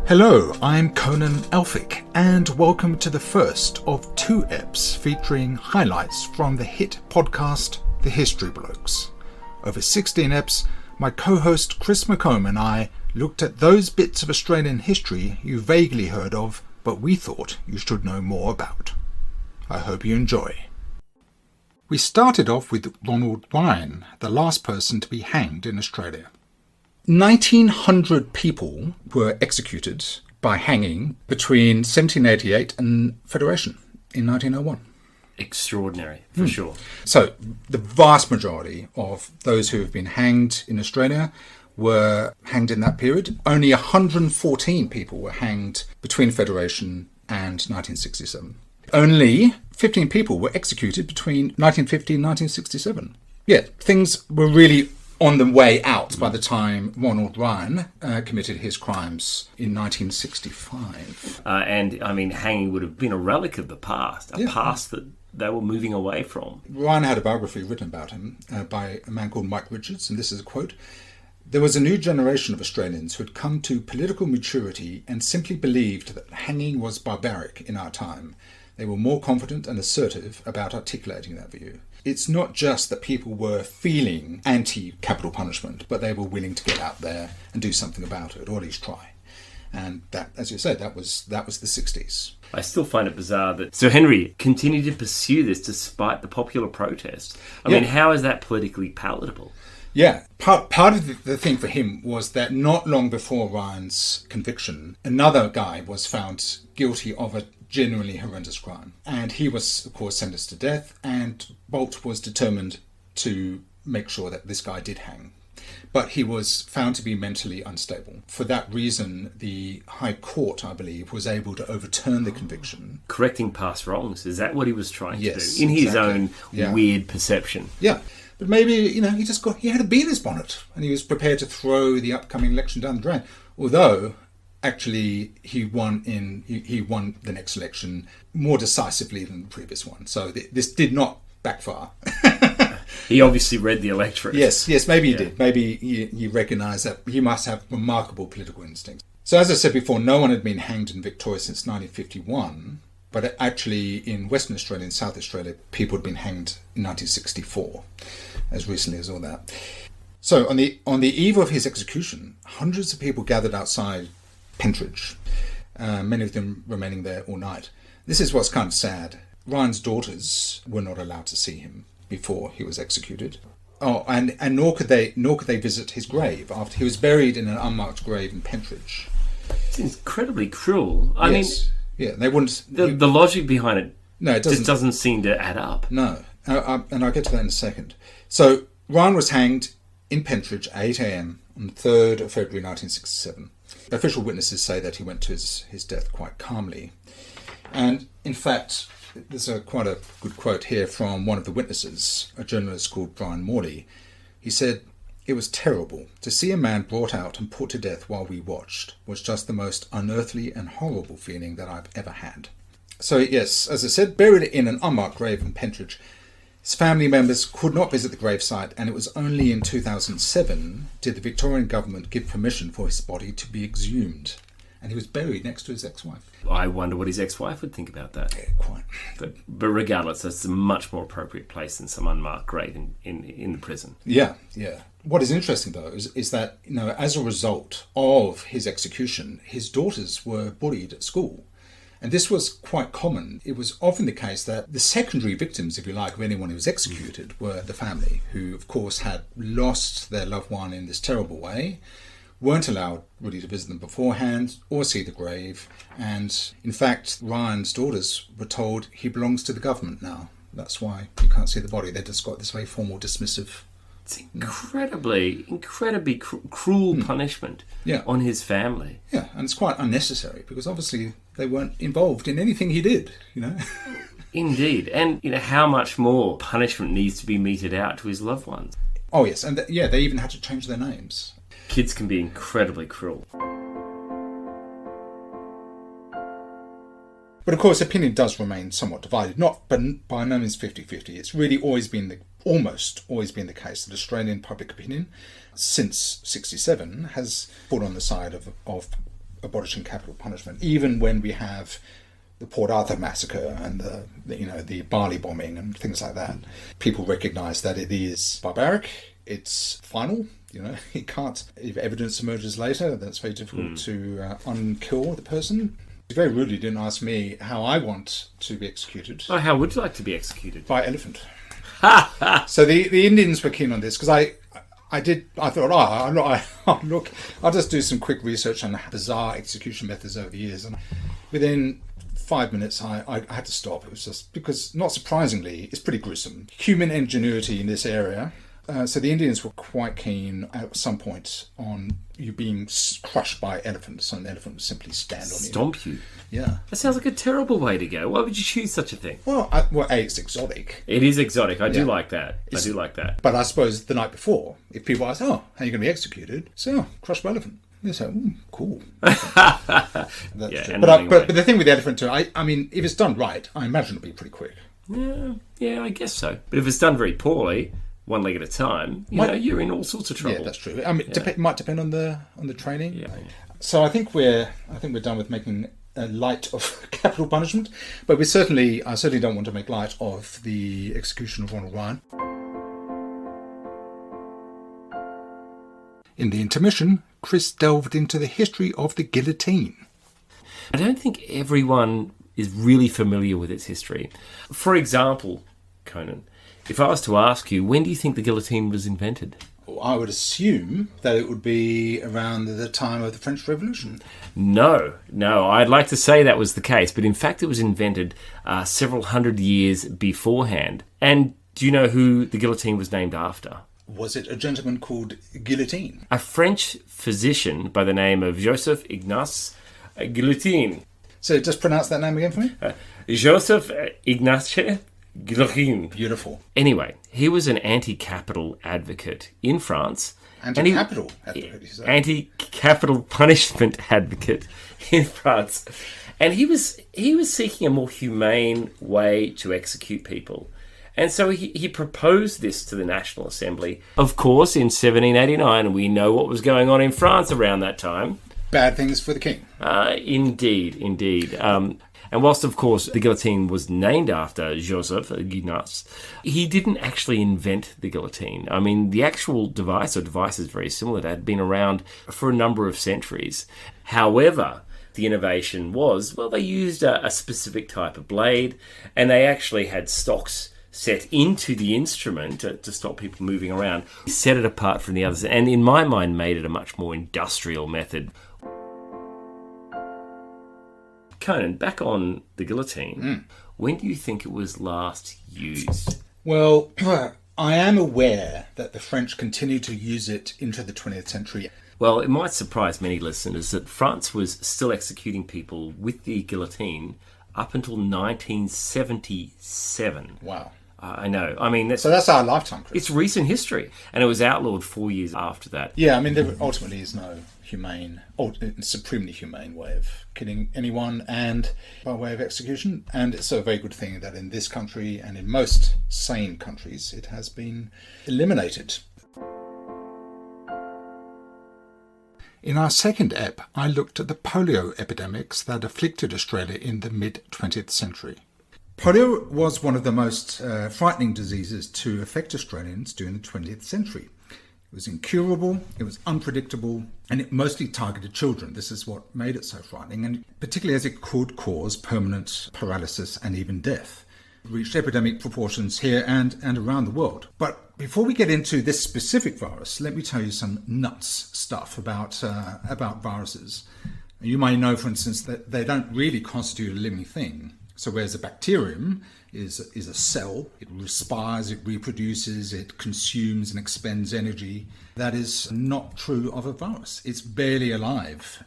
Hello, I'm Conan Elphick, and welcome to the first of 2 eps featuring highlights from the hit podcast, The History Blokes. Over 16 eps, my co-host Chris McComb and I looked at those bits of Australian history you vaguely heard of, but we thought you should know more about. I hope you enjoy. We started off with Ronald Ryan, the last person to be hanged in Australia. 1,900 people were executed by hanging between 1788 and Federation in 1901. Extraordinary, for sure. So the vast majority of those who have been hanged in Australia were hanged in that period. Only 114 people were hanged between Federation and 1967. Only 15 people were executed between 1950 and 1967. Yeah, things were really on the way out by the time Ronald Ryan committed his crimes in 1965. And, I mean, hanging would have been a relic of the past, past that they were moving away from. Ryan had a biography written about him by a man called Mike Richards, and this is a quote. "There was a new generation of Australians who had come to political maturity and simply believed that hanging was barbaric in our time. They were more confident and assertive about articulating that view. It's not just that people were feeling anti-capital punishment, but they were willing to get out there and do something about it, or at least try." And that, as you said, that was the 60s. I still find it bizarre that Sir Henry continued to pursue this despite the popular protest. I mean, how is that politically palatable? Yeah, part of the thing for him was that not long before Ryan's conviction, another guy was found guilty of a genuinely horrendous crime. And he was, of course, sentenced to death, and Bolt was determined to make sure that this guy did hang. But he was found to be mentally unstable. For that reason, the High Court, I believe, was able to overturn the conviction. Correcting past wrongs, is that what he was trying to do? Yes, In his exactly. own weird perception. Yeah. But maybe, he had a bee in his bonnet, and he was prepared to throw the upcoming election down the drain. Although, actually, he won the next election more decisively than the previous one. So this did not backfire. He obviously read the electorate. Yes, maybe he did. Maybe he recognised that he must have remarkable political instincts. So as I said before, no one had been hanged in Victoria since 1951. But actually, in Western Australia and South Australia, people had been hanged in 1964, as recently as all that. So on the eve of his execution, hundreds of people gathered outside Pentridge, many of them remaining there all night. This is what's kind of sad. Ryan's daughters were not allowed to see him before he was executed. Oh, and nor could they visit his grave after he was buried in an unmarked grave in Pentridge. It's incredibly cruel. I mean, yeah, they wouldn't. The logic behind it, it just doesn't seem to add up. No, and I'll get to that in a second. So Ryan was hanged in Pentridge at 8 a.m. on the 3rd of February 1967. Official witnesses say that he went to his death quite calmly. And in fact, there's quite a good quote here from one of the witnesses, a journalist called Brian Morley. He said, "It was terrible. To see a man brought out and put to death while we watched was just the most unearthly and horrible feeling that I've ever had." So yes, as I said, buried in an unmarked grave in Pentridge. His family members could not visit the gravesite, and it was only in 2007 did the Victorian government give permission for his body to be exhumed. And he was buried next to his ex-wife. I wonder what his ex-wife would think about that. Yeah, quite. But regardless, that's a much more appropriate place than some unmarked grave in the prison. Yeah. What is interesting, though, is that, as a result of his execution, his daughters were bullied at school. And this was quite common. It was often the case that the secondary victims, if you like, of anyone who was executed were the family, who, of course, had lost their loved one in this terrible way, weren't allowed really to visit them beforehand or see the grave. And in fact, Ryan's daughters were told he belongs to the government now. That's why you can't see the body. They just got this very formal, dismissive. It's incredibly cruel punishment on his family. Yeah, and it's quite unnecessary because obviously they weren't involved in anything he did, Indeed. And, how much more punishment needs to be meted out to his loved ones? Oh, yes. And they even had to change their names. Kids can be incredibly cruel. But of course, opinion does remain somewhat divided, but by no means 50-50. It's really almost always been the case that Australian public opinion, since 1967, has put on the side of abolishing capital punishment, even when we have the Port Arthur massacre and the Bali bombing and things like that. People recognise that it is barbaric, it's final. You can't, if evidence emerges later, that's very difficult to unkill the person. He very rudely didn't ask me how I want to be executed. Oh, how would you like to be executed? By elephant. So the Indians were keen on this because I thought, look, I'll just do some quick research on bizarre execution methods over the years. And within 5 minutes, I had to stop. It was just because, not surprisingly, it's pretty gruesome. Human ingenuity in this area. So the Indians were quite keen at some point on you being crushed by elephants, and the elephant would simply stand on you. Stomp you? Yeah. That sounds like a terrible way to go. Why would you choose such a thing? Well, it's exotic. It is exotic. I do like that. I do like that. But I suppose the night before, if people ask, how are you going to be executed? So, crushed by elephant. They say, cool. But the thing with the elephant too, I mean, if it's done right, I imagine it'll be pretty quick. Yeah, I guess so. But if it's done very poorly, one leg at a time, you're in all sorts of trouble. Yeah, that's true. I mean, it might depend on the training. Yeah. So I think we're done with making light of capital punishment, but I certainly don't want to make light of the execution of Ronald Ryan. In the intermission, Chris delved into the history of the guillotine. I don't think everyone is really familiar with its history. For example, Conan, if I was to ask you, when do you think the guillotine was invented? I would assume that it would be around the time of the French Revolution. No, I'd like to say that was the case, but in fact it was invented several hundred years beforehand. And do you know who the guillotine was named after? Was it a gentleman called Guillotine? A French physician by the name of Joseph Ignace Guillotine. So just pronounce that name again for me. Joseph Ignace Guillotine. Beautiful. Anyway, he was an anti-capital advocate in France. Anti-capital advocate, you say? Anti-capital punishment advocate in France. And he was seeking a more humane way to execute people. And so he proposed this to the National Assembly. Of course, in 1789, we know what was going on in France around that time. Bad things for the king. Indeed. And whilst, of course, the guillotine was named after Joseph Ignace, he didn't actually invent the guillotine. I mean, the actual device or devices very similar to had been around for a number of centuries. However, the innovation was, they used a specific type of blade, and they actually had stocks set into the instrument to stop people moving around. He set it apart from the others, and in my mind made it a much more industrial method. Conan, back on the guillotine, when do you think it was last used? Well, I am aware that the French continued to use it into the 20th century. Well, it might surprise many listeners that France was still executing people with the guillotine up until 1977. Wow. I know. I mean, so that's our lifetime, Chris. It's recent history, and it was outlawed 4 years after that. Yeah, I mean, there ultimately is no supremely humane way of killing anyone, and by way of execution. And it's a very good thing that in this country and in most sane countries, it has been eliminated. In our second ep, I looked at the polio epidemics that afflicted Australia in the mid-20th century. Polio was one of the most frightening diseases to affect Australians during the 20th century. It was incurable, it was unpredictable, and it mostly targeted children. This is what made it so frightening, and particularly as it could cause permanent paralysis and even death. It reached epidemic proportions here and around the world. But before we get into this specific virus, let me tell you some nuts stuff about viruses. You may know, for instance, that they don't really constitute a living thing. So whereas a bacterium is a cell, it respires, it reproduces, it consumes and expends energy, that is not true of a virus. It's barely alive.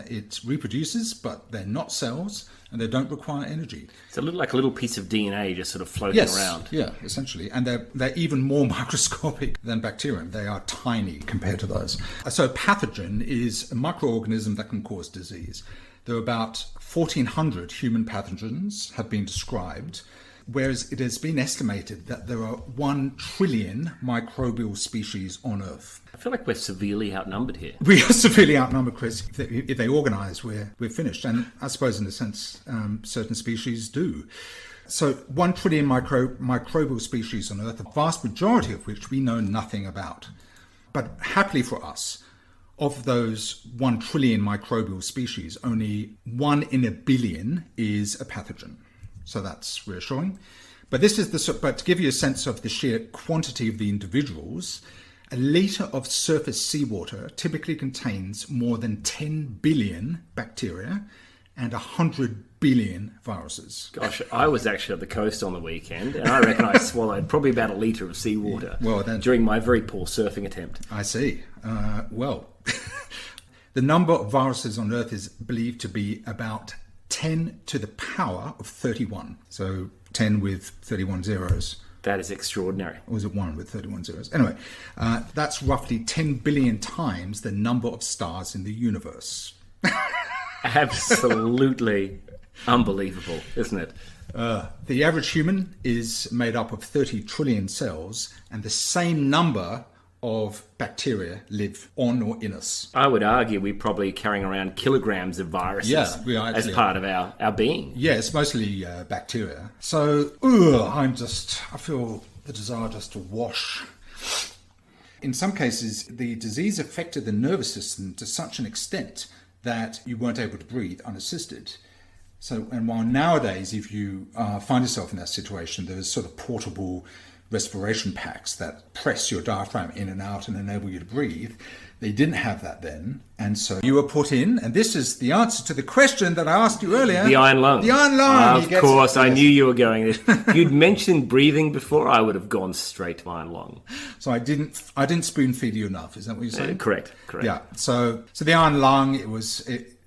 It reproduces, but they're not cells, and they don't require energy. It's a little piece of DNA just sort of floating around. Yeah, essentially. And they're even more microscopic than bacterium. They are tiny compared to those. So a pathogen is a microorganism that can cause disease. There are about 1,400 human pathogens have been described. whereas it has been estimated that there are 1 trillion microbial species on Earth. I feel like we're severely outnumbered here. We are severely outnumbered, Chris. If they organise, we're finished. And I suppose, in a sense, certain species do. So 1 trillion microbial species on Earth, the vast majority of which we know nothing about. But happily for us, of those 1 trillion microbial species, only 1 in a billion is a pathogen. So that's reassuring. But but to give you a sense of the sheer quantity of the individuals, a litre of surface seawater typically contains more than 10 billion bacteria and 100 billion viruses. Gosh, I was actually at the coast on the weekend, and I reckon I swallowed probably about a litre of seawater during my very poor surfing attempt. I see. The number of viruses on Earth is believed to be about 10 to the power of 31. So 10 with 31 zeros. That is extraordinary. Or was it 1 with 31 zeros? Anyway, that's roughly 10 billion times the number of stars in the universe. Absolutely unbelievable, isn't it? The average human is made up of 30 trillion cells, and the same number of bacteria live on or in us. I would argue we're probably carrying around kilograms of viruses as part of our being. Yeah, it's mostly bacteria. So, I feel the desire just to wash. In some cases, the disease affected the nervous system to such an extent that you weren't able to breathe unassisted. So, and while nowadays, if you find yourself in that situation, there's sort of portable respiration packs that press your diaphragm in and out and enable you to breathe. They didn't have that then. And so you were put in, and this is the answer to the question that I asked you earlier. The iron lung. The iron lung. Of course, I knew you were going there. You'd mentioned breathing before, I would have gone straight to iron lung. So I didn't spoon feed you enough, is that what you're saying? Correct. Yeah, so the iron lung,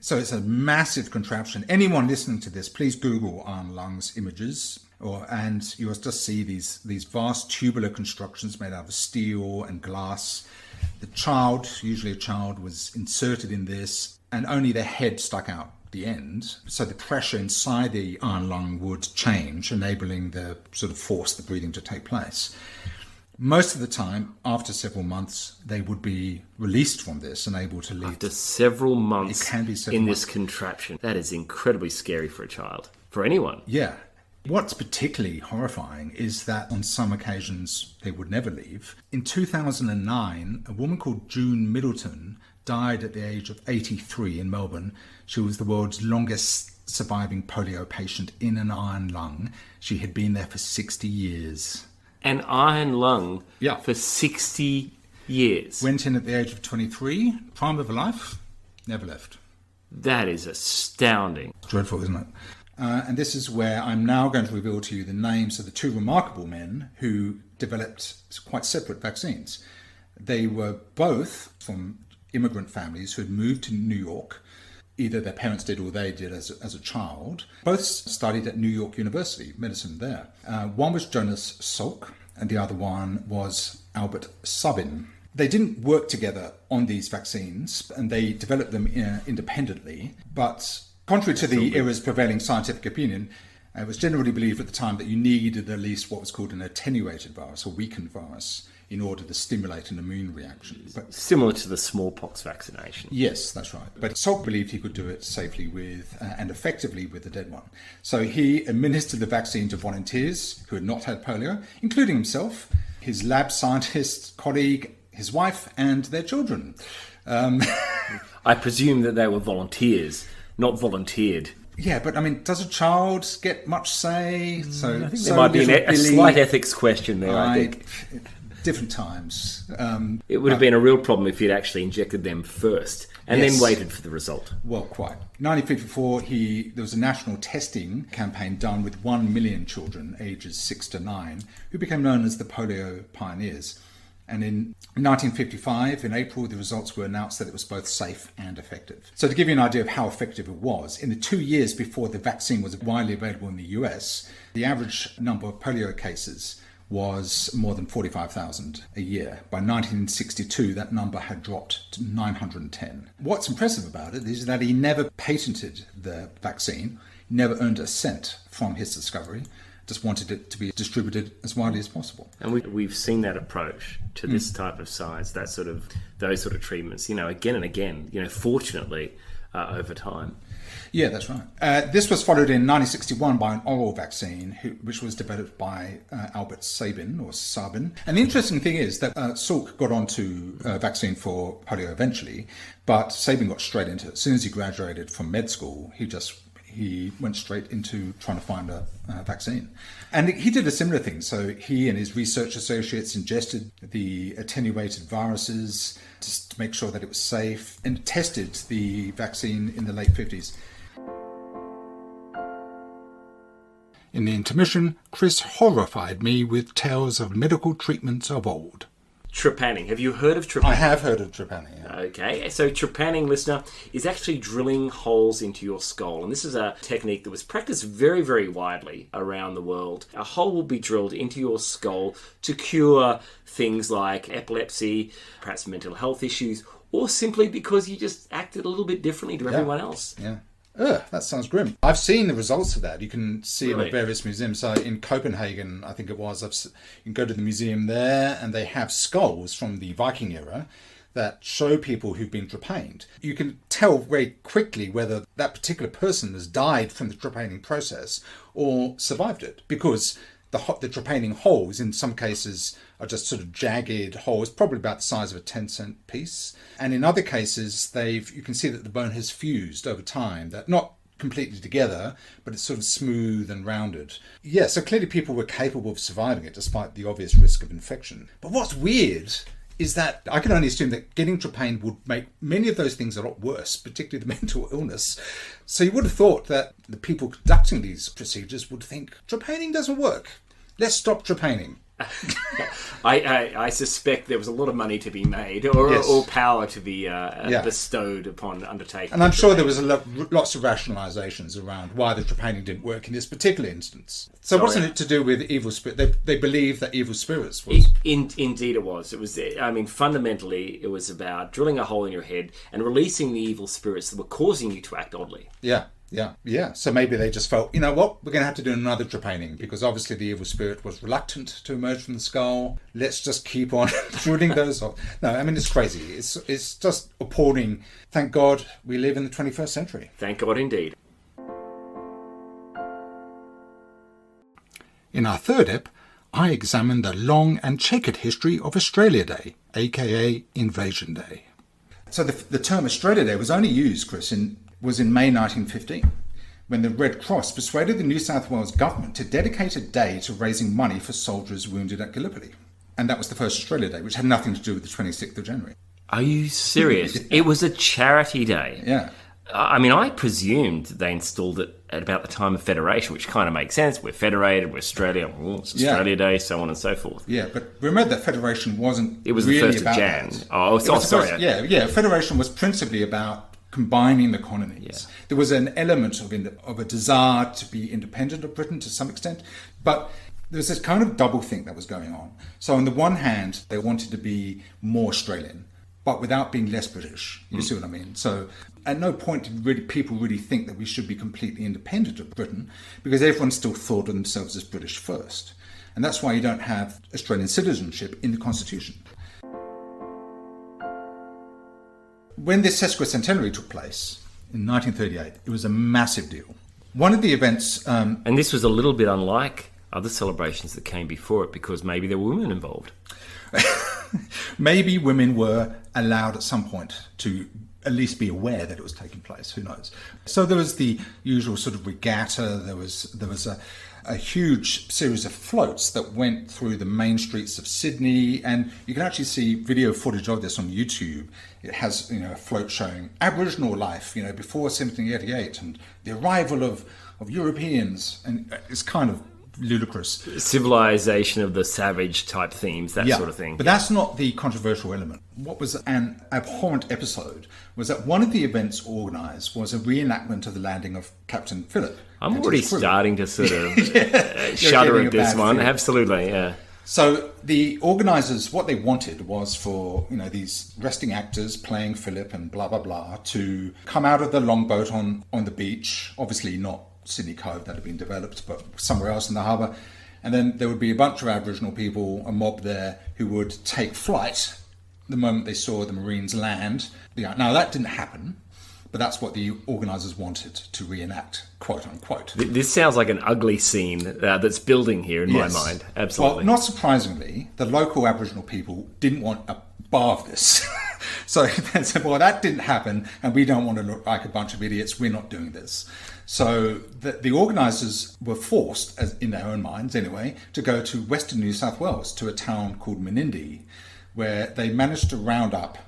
so it's a massive contraption. Anyone listening to this, please Google iron lungs images. And you'll just see these vast tubular constructions made out of steel and glass. The child, usually a child, was inserted in this, and only the head stuck out the end. So the pressure inside the iron lung would change, enabling the sort of force the breathing to take place. Most of the time, after several months, they would be released from this and able to leave. After several months it can be several in months. This contraption. That is incredibly scary for a child, for anyone. Yeah. What's particularly horrifying is that on some occasions they would never leave. In 2009, a woman called June Middleton died at the age of 83 in Melbourne. She was the world's longest surviving polio patient in an iron lung. She had been there for 60 years. An iron lung Yeah. for 60 years. Went in at the age of 23, prime of her life, never left. That is astounding. Dreadful, isn't it? And this is where I'm now going to reveal to you the names of the 2 remarkable men who developed quite separate vaccines. They were both from immigrant families who had moved to New York. Either their parents did or they did as a child. Both studied at New York University, medicine there. One was Jonas Salk, and the other one was Albert Sabin. They didn't work together on these vaccines, and they developed them independently, but contrary to the era's prevailing scientific opinion, it was generally believed at the time that you needed at least what was called an attenuated virus, or weakened virus, in order to stimulate an immune reaction. But similar to the smallpox vaccination. Yes, that's right. But Salk believed he could do it safely with and effectively with the dead one. So he administered the vaccine to volunteers who had not had polio, including himself, his lab scientist colleague, his wife, and their children. I presume that they were volunteers, not volunteered. Yeah, but I mean, does a child get much say? I think there might be a slight ethics question there, I think. Different times. It would have been a real problem if you'd actually injected them first and then waited for the result. Well, quite. In 1954, there was a national testing campaign done with 1 million children ages 6 to 9 who became known as the polio pioneers. And in 1955, in April, the results were announced that it was both safe and effective. So to give you an idea of how effective it was, in the 2 years before the vaccine was widely available in the US, the average number of polio cases was more than 45,000 a year. By 1962, that number had dropped to 910. What's impressive about it is that he never patented the vaccine, never earned a cent from his discovery. just wanted it to be distributed as widely as possible. And we've seen that approach to this type of science, those sort of treatments, again and again, fortunately, over time. Yeah, that's right. This was followed in 1961 by an oral vaccine, which was developed by Albert Sabin. And the interesting thing is that Salk got onto a vaccine for polio eventually, but Sabin got straight into it. As soon as he graduated from med school, he went straight into trying to find a vaccine. And he did a similar thing. So he and his research associates ingested the attenuated viruses just to make sure that it was safe, and tested the vaccine in the late 50s. In the intermission, Chris horrified me with tales of medical treatments of old. Trepanning. Have you heard of trepanning? I have heard of trepanning, yeah. Okay, so trepanning, listener, is actually drilling holes into your skull. And this is a technique that was practiced very, very widely around the world. A hole will be drilled into your skull to cure things like epilepsy, perhaps mental health issues, or simply because you just acted a little bit differently to everyone else. Yeah. Ugh, that sounds grim. I've seen the results of that. You can see Really? them at various museums. So in Copenhagen, I think it was, you can go to the museum there, and they have skulls from the Viking era that show people who've been trepaned. You can tell very quickly whether that particular person has died from the trepanning process or survived it, because the trepanning holes in some cases are just sort of jagged holes, probably about the size of a 10-cent piece. And in other cases, you can see that the bone has fused over time, that not completely together, but it's sort of smooth and rounded. Yeah, so clearly people were capable of surviving it despite the obvious risk of infection. But what's weird is that I can only assume that getting trepaned would make many of those things a lot worse, particularly the mental illness. So you would have thought that the people conducting these procedures would think, trepanning doesn't work. Let's stop trepanning. I suspect there was a lot of money to be made, or power to be bestowed upon undertaking. And I'm sure there was lots of rationalizations around why the trepanning didn't work in this particular instance. So wasn't it to do with evil spirit? They believed that evil spirits was... Indeed it was. It was. I mean, fundamentally, it was about drilling a hole in your head and releasing the evil spirits that were causing you to act oddly. Yeah. So maybe they just felt, you know what, we're going to have to do another trepanning, because obviously the evil spirit was reluctant to emerge from the skull. Let's just keep on drilling those off. No, I mean, it's crazy. It's just appalling. Thank God we live in the 21st century. Thank God indeed. In our third ep, I examined the long and checkered history of Australia Day, aka Invasion Day. So the term Australia Day was only used, Chris, was in May 1915, when the Red Cross persuaded the New South Wales government to dedicate a day to raising money for soldiers wounded at Gallipoli. And that was the first Australia Day, which had nothing to do with the 26th of January. Are you serious? It was a charity day. Yeah. I mean, I presumed they installed it at about the time of Federation, which kind of makes sense. We're federated, we're Australia, it's Australia Day, so on and so forth. Yeah, but remember that Federation wasn't It was really the 1st of Jan. that. Oh, sorry. Yeah. Federation was principally about combining the colonies. Yeah. There was an element of a desire to be independent of Britain to some extent, but there was this kind of double think that was going on. So on the one hand, they wanted to be more Australian, but without being less British. You see what I mean? So at no point did people really think that we should be completely independent of Britain, because everyone still thought of themselves as British first. And that's why you don't have Australian citizenship in the Constitution. When this sesquicentenary took place in 1938, it was a massive deal. One of the events... and this was a little bit unlike other celebrations that came before it, because maybe there were women involved. Maybe women were allowed at some point to at least be aware that it was taking place. Who knows? So there was the usual sort of regatta. There was a huge series of floats that went through the main streets of Sydney, and you can actually see video footage of this on YouTube. It has, a float showing Aboriginal life, before 1788, and the arrival of Europeans, and it's kind of ludicrous. Civilization of the savage type themes, that sort of thing. But that's not the controversial element. What was an abhorrent episode was that one of the events organised was a reenactment of the landing of Captain Phillip. I'm already starting to sort of shudder at this one. Feeling. Absolutely, yeah. So the organisers, what they wanted was for, these resting actors playing Phillip and blah, blah, blah, to come out of the longboat on the beach, obviously not Sydney Cove that had been developed, but somewhere else in the harbour. And then there would be a bunch of Aboriginal people, a mob there, who would take flight the moment they saw the Marines land. Yeah, now, that didn't happen, but that's what the organisers wanted to reenact, quote unquote. This sounds like an ugly scene that's building here in my mind. Absolutely. Well, not surprisingly, the local Aboriginal people didn't want a bar of this. So they said, well, that didn't happen, and we don't want to look like a bunch of idiots. We're not doing this. So the organisers were forced, as in their own minds anyway, to go to Western New South Wales, to a town called Menindee, where they managed to round up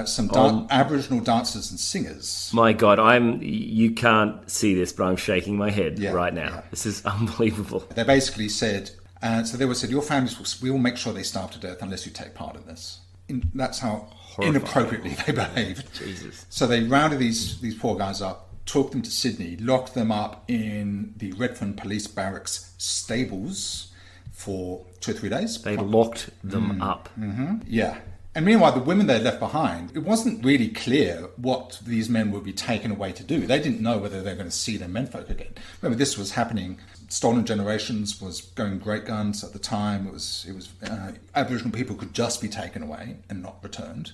some Aboriginal dancers and singers. My God, you can't see this, but I'm shaking my head right now. Yeah. This is unbelievable. They basically said, so they were said, your families, we will make sure they starve to death unless you take part in this. That's how inappropriately they behaved. Jesus. So they rounded these poor guys up, took them to Sydney, locked them up in the Redfern Police Barracks stables for 2 or 3 days. They locked them up. Mm-hmm. Yeah. And meanwhile, the women they left behind, it wasn't really clear what these men would be taken away to do. They didn't know whether they were going to see their menfolk again. Remember, this was happening. Stolen Generations was going great guns at the time. It was Aboriginal people could just be taken away and not returned.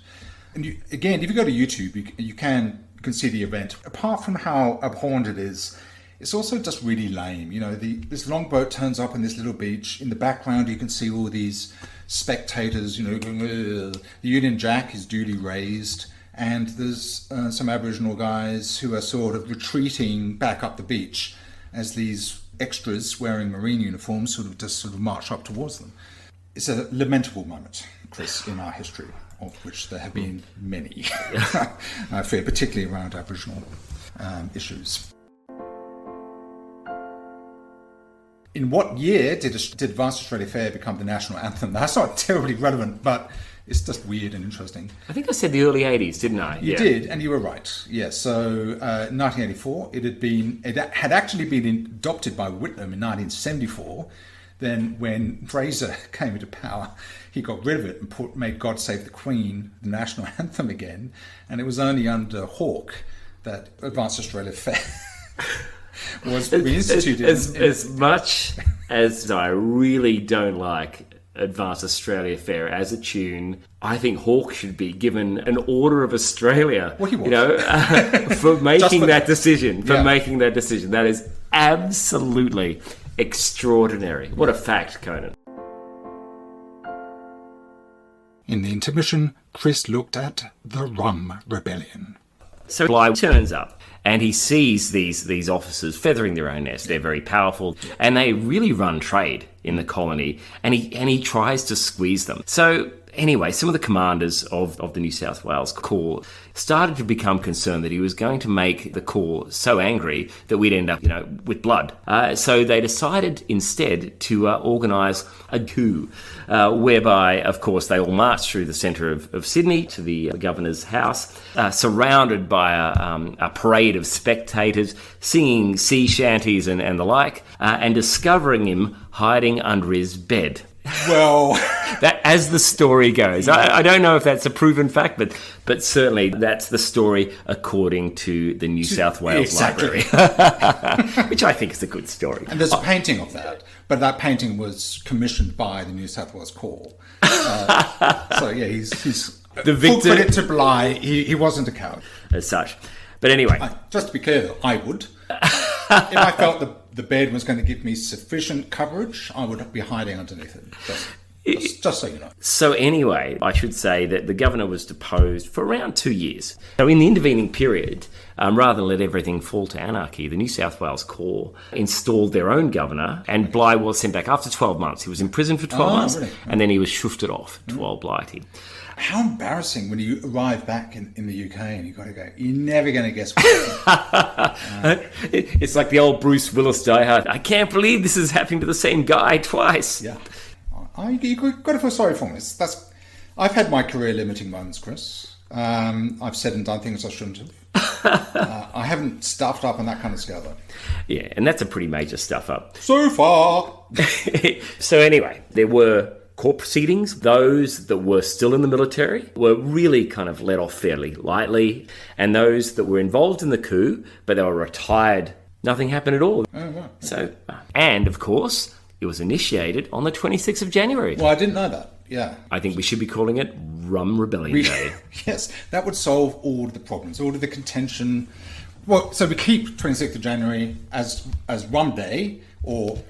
And again, if you go to YouTube, you can see the event. Apart from how abhorrent it is, it's also just really lame. You know, this longboat turns up on this little beach. In the background, you can see all these spectators, you know, going, ugh. The Union Jack is duly raised, and there's some Aboriginal guys who are sort of retreating back up the beach as these extras wearing marine uniforms sort of march up towards them. It's a lamentable moment, Chris, in our history, of which there have been many, I fear, particularly around Aboriginal issues. In what year did Advanced Australia Fair become the national anthem? That's not terribly relevant, but it's just weird and interesting. I think I said the early 80s, didn't I? You did, and you were right. Yeah, so 1984, it had actually been adopted by Whitlam in 1974. Then when Fraser came into power, he got rid of it and made God Save the Queen the national anthem again. And it was only under Hawke that Advanced Australia Fair was reinstituted. As much as I really don't like Advanced Australia Fair as a tune, I think Hawke should be given an Order of Australia. Well, he was. You know, for making that decision. Making that decision. That is absolutely extraordinary. What a fact, Conan. In the intermission, Chris looked at the Rum Rebellion. So Bligh turns up and he sees these officers feathering their own nest. They're very powerful and they really run trade in the colony, and he tries to squeeze them. So anyway, some of the commanders of the New South Wales Corps started to become concerned that he was going to make the Corps so angry that we'd end up, with blood. So they decided instead to organise a coup, whereby, of course, they all marched through the centre of Sydney to the governor's house, surrounded by a parade of spectators singing sea shanties and the like, and discovering him hiding under his bed. Well, that, as the story goes, I don't know if that's a proven fact, but certainly that's the story according to the New South Wales Library, which I think is a good story. And there's a painting of that, but that painting was commissioned by the New South Wales Corps. So yeah, he's the victim. Full credit to Bligh, he wasn't a coward as such. But anyway, just to be clear, I would. If I felt the bed was going to give me sufficient coverage, I would be hiding underneath it. Just so you know. So anyway, I should say that the governor was deposed for around 2 years. So in the intervening period, rather than let everything fall to anarchy, the New South Wales Corps installed their own governor, and Bligh was sent back after 12 months. He was in prison for 12 months, really? And then he was shufted off to Old Blighty. How embarrassing when you arrive back in the UK and you've got to go, you're never going to guess what. It's like the old Bruce Willis Die Hard. I can't believe this is happening to the same guy twice. Yeah. You've got to feel sorry for me. I've had my career limiting moments, Chris. I've said and done things I shouldn't have. I haven't stuffed up on that kind of scale, though. Yeah, and that's a pretty major stuff up. So far. So anyway, there were court proceedings. Those that were still in the military were really kind of let off fairly lightly, and those that were involved in the coup, but they were retired Nothing happened at all. Oh, right. So, and of course, it was initiated on the 26th of January. Well, I didn't know that. Yeah. I think we should be calling it Rum Rebellion Day. Yes, that would solve all of the problems, all of the contention. Well, so we keep 26th of January as Rum Day or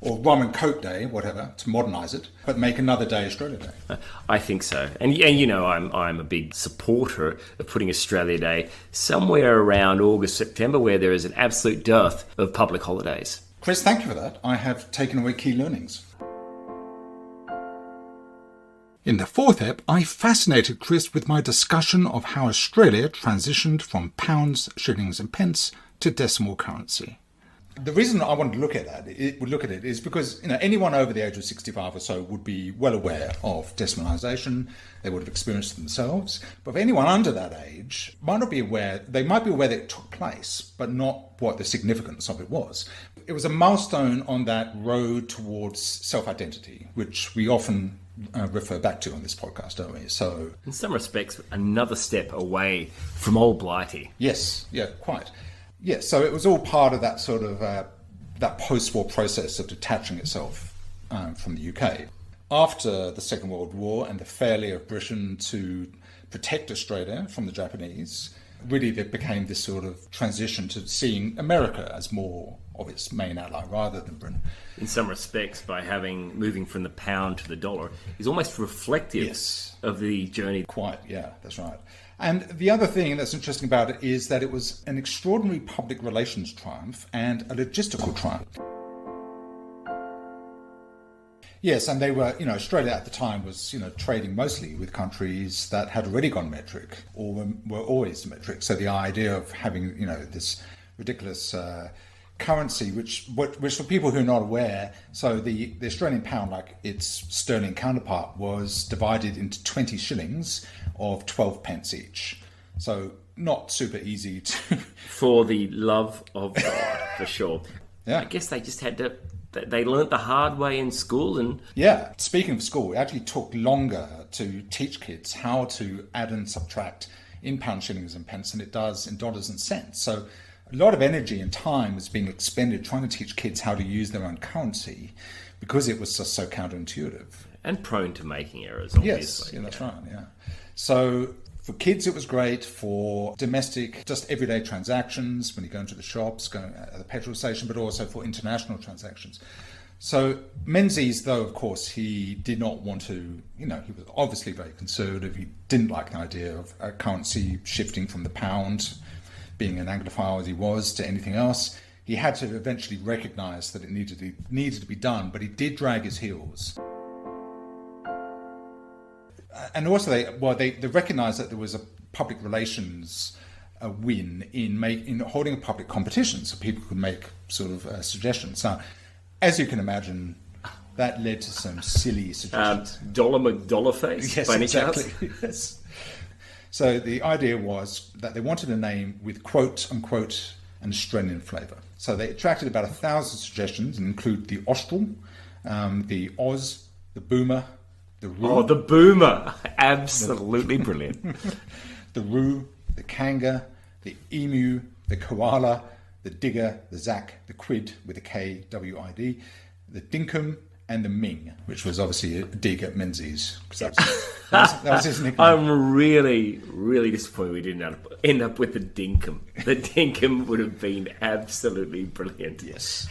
Rum and Coke Day, whatever, to modernise it, but make another day Australia Day. I think so. And you know, I'm a big supporter of putting Australia Day somewhere around August, September, where there is an absolute dearth of public holidays. Chris, thank you for that. I have taken away key learnings. In the fourth ep, I fascinated Chris with my discussion of how Australia transitioned from pounds, shillings and pence to decimal currency. The reason I wanted to look at it is because anyone over the age of 65 or so would be well aware of decimalisation. They would have experienced it themselves. But for anyone under that age, they might be aware that it took place, but not what the significance of it was. It was a milestone on that road towards self-identity, which we often refer back to on this podcast, don't we? So, in some respects, another step away from old Blighty. Yes, yeah, quite. Yes, so it was all part of that sort of that post-war process of detaching itself from the UK. After the Second World War and the failure of Britain to protect Australia from the Japanese, really there became this sort of transition to seeing America as more of its main ally rather than Britain. In some respects, by moving from the pound to the dollar, is almost reflective of the journey. Quite, yeah, that's right. And the other thing that's interesting about it is that it was an extraordinary public relations triumph and a logistical triumph. Yes, and they were, Australia at the time was, trading mostly with countries that had already gone metric or were always metric. So the idea of having, this ridiculous currency, which for people who are not aware, so the Australian pound, like its sterling counterpart, was divided into 20 shillings of 12 pence each. So not super easy to... For the love of God, for sure. Yeah. I guess they just had to... They learnt the hard way in school and... Yeah. Speaking of school, it actually took longer to teach kids how to add and subtract in pounds, shillings and pence than it does in dollars and cents. So a lot of energy and time was being expended trying to teach kids how to use their own currency because it was just so counterintuitive. And prone to making errors, obviously. Yes, yeah, that's right, yeah. So for kids it was great, for domestic, just everyday transactions, when you go into the shops, going at the petrol station, but also for international transactions. So Menzies, though, of course, he did not want to, he was obviously very conservative. He didn't like the idea of a currency shifting from the pound, being an Anglophile as he was, to anything else. He had to eventually recognise that it needed to be done, but he did drag his heels. And also they recognised that there was a public relations win in holding a public competition, so people could make sort of suggestions. Now, as you can imagine, that led to some silly suggestions. Dollar McDollarface, yes, by any exactly. chance? Yes. So the idea was that they wanted a name with quote unquote an Australian flavour. So they attracted about 1,000 suggestions and include the Austral, the Oz, the Boomer, the Roo. Oh, the Boomer! Absolutely brilliant. The Roo, the Kanga, the Emu, the Koala, the Digger, the Zac, the Quid with a K, W-I-D, the Dinkum, and the Ming, which was obviously a dig at Menzies. That was his nickname. I'm really, really disappointed we didn't end up with the Dinkum. The Dinkum would have been absolutely brilliant. Yes.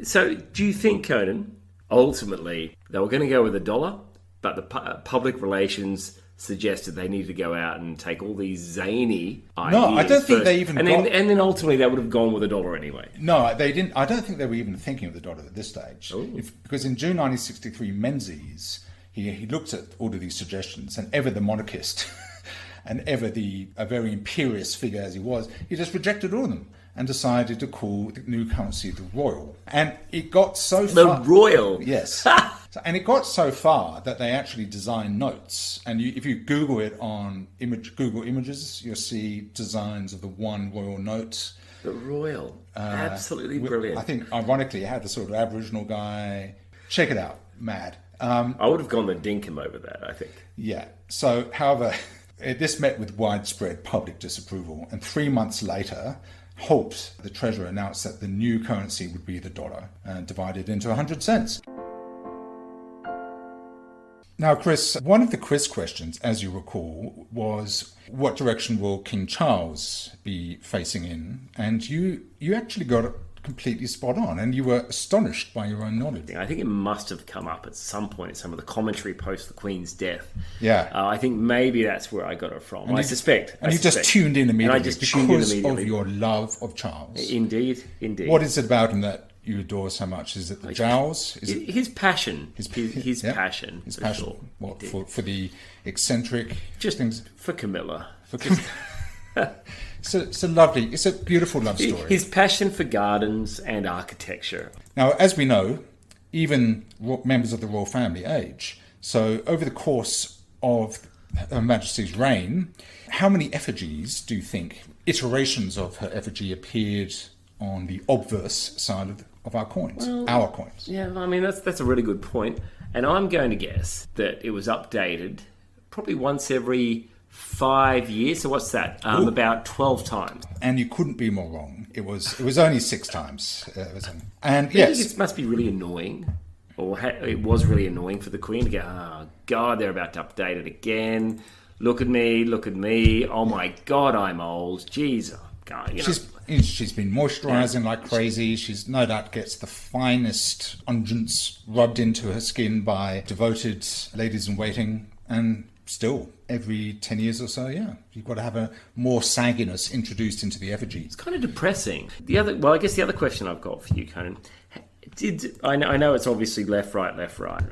So do you think, Conan, ultimately they were going to go with the dollar, but the public relations suggested they needed to go out and take all these zany ideas? No, I don't think they even and then ultimately they would have gone with a dollar anyway. No, they didn't. I don't think they were even thinking of the dollar at this stage. Because in June 1963, Menzies, he looked at all of these suggestions, and ever the monarchist and ever a very imperious figure as he was, he just rejected all of them and decided to call the new currency the Royal. And it got so far... The Royal? Yes. And it got so far that they actually designed notes. And if you Google it on Google Images, you'll see designs of the one Royal note. The Royal. Absolutely brilliant. I think, ironically, it had the sort of Aboriginal guy. Check it out. Mad. I would have gone the Dinkum over that, I think. Yeah. So, however, this met with widespread public disapproval. And 3 months later, Holt, the treasurer, announced that the new currency would be the dollar, divided into 100 cents. Now, Chris, one of the quiz questions, as you recall, was what direction will King Charles be facing in? And you actually got it completely spot on, and you were astonished by your own knowledge. I think it must have come up at some point in some of the commentary post the Queen's death. Yeah. I think maybe that's where I got it from. I suspect. And you just tuned in immediately because of your love of Charles. Indeed. What is it about him that you adore so much? Is it the jowls? Is it his passion? His passion. His passion. Sure. What, for the eccentric just things? For Camilla. It's a lovely, it's a beautiful love story. His passion for gardens and architecture. Now, as we know, even members of the royal family age. So over the course of Her Majesty's reign, how many effigies do you think, iterations of her effigy, appeared on the obverse side of our coins, our coins? Yeah, I mean, that's a really good point. And I'm going to guess that it was updated probably once every 5 years. So what's that? About 12 times. And you couldn't be more wrong. It was only 6 times. And I yes, think it must be really annoying, or it was really annoying for the Queen to go, oh God, they're about to update it again. Look at me. Oh my God, I'm old. Jeez, oh God, she's been moisturising like crazy. She's no doubt gets the finest unguents rubbed into her skin by devoted ladies in waiting, and still, every 10 years or so, you've got to have a more sagginess introduced into the effigy. It's kind of depressing. I guess the other question I've got for you, Conan, I know it's obviously left, right,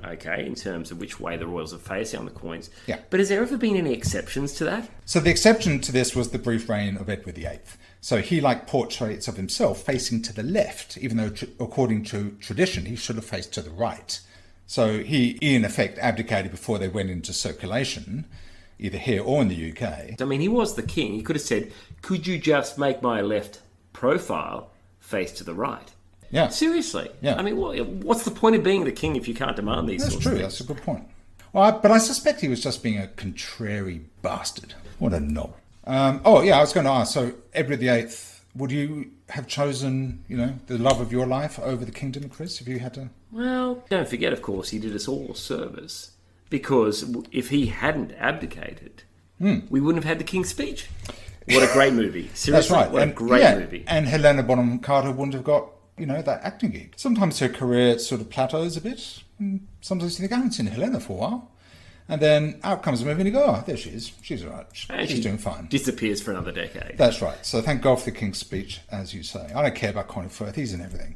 okay, in terms of which way the royals are facing on the coins. Yeah. But has there ever been any exceptions to that? So the exception to this was the brief reign of Edward VIII. So he liked portraits of himself facing to the left, even though according to tradition he should have faced to the right. So he, in effect, abdicated before they went into circulation, either here or in the UK. I mean, he was the king. He could have said, could you just make my left profile face to the right? Yeah. Seriously. Yeah. I mean, what's the point of being the king if you can't demand these sorts of things? That's true. That's a good point. Well, but I suspect he was just being a contrary bastard. What a knob. I was going to ask, so Edward VIII, would you have chosen, the love of your life over the kingdom, Chris, if you had to? Well, don't forget, of course, he did us all a service. Because if he hadn't abdicated, we wouldn't have had the King's Speech. What a great movie. Seriously, that's right. What a great movie. And Helena Bonham Carter wouldn't have got, that acting gig. Sometimes her career sort of plateaus a bit. And sometimes you think, I haven't seen Helena for a while. And then out comes the movie and you go, there she is. She's all right. She's doing fine. Disappears for another decade. That's right. So thank God for the King's Speech, as you say. I don't care about Colin Firth. He's in everything.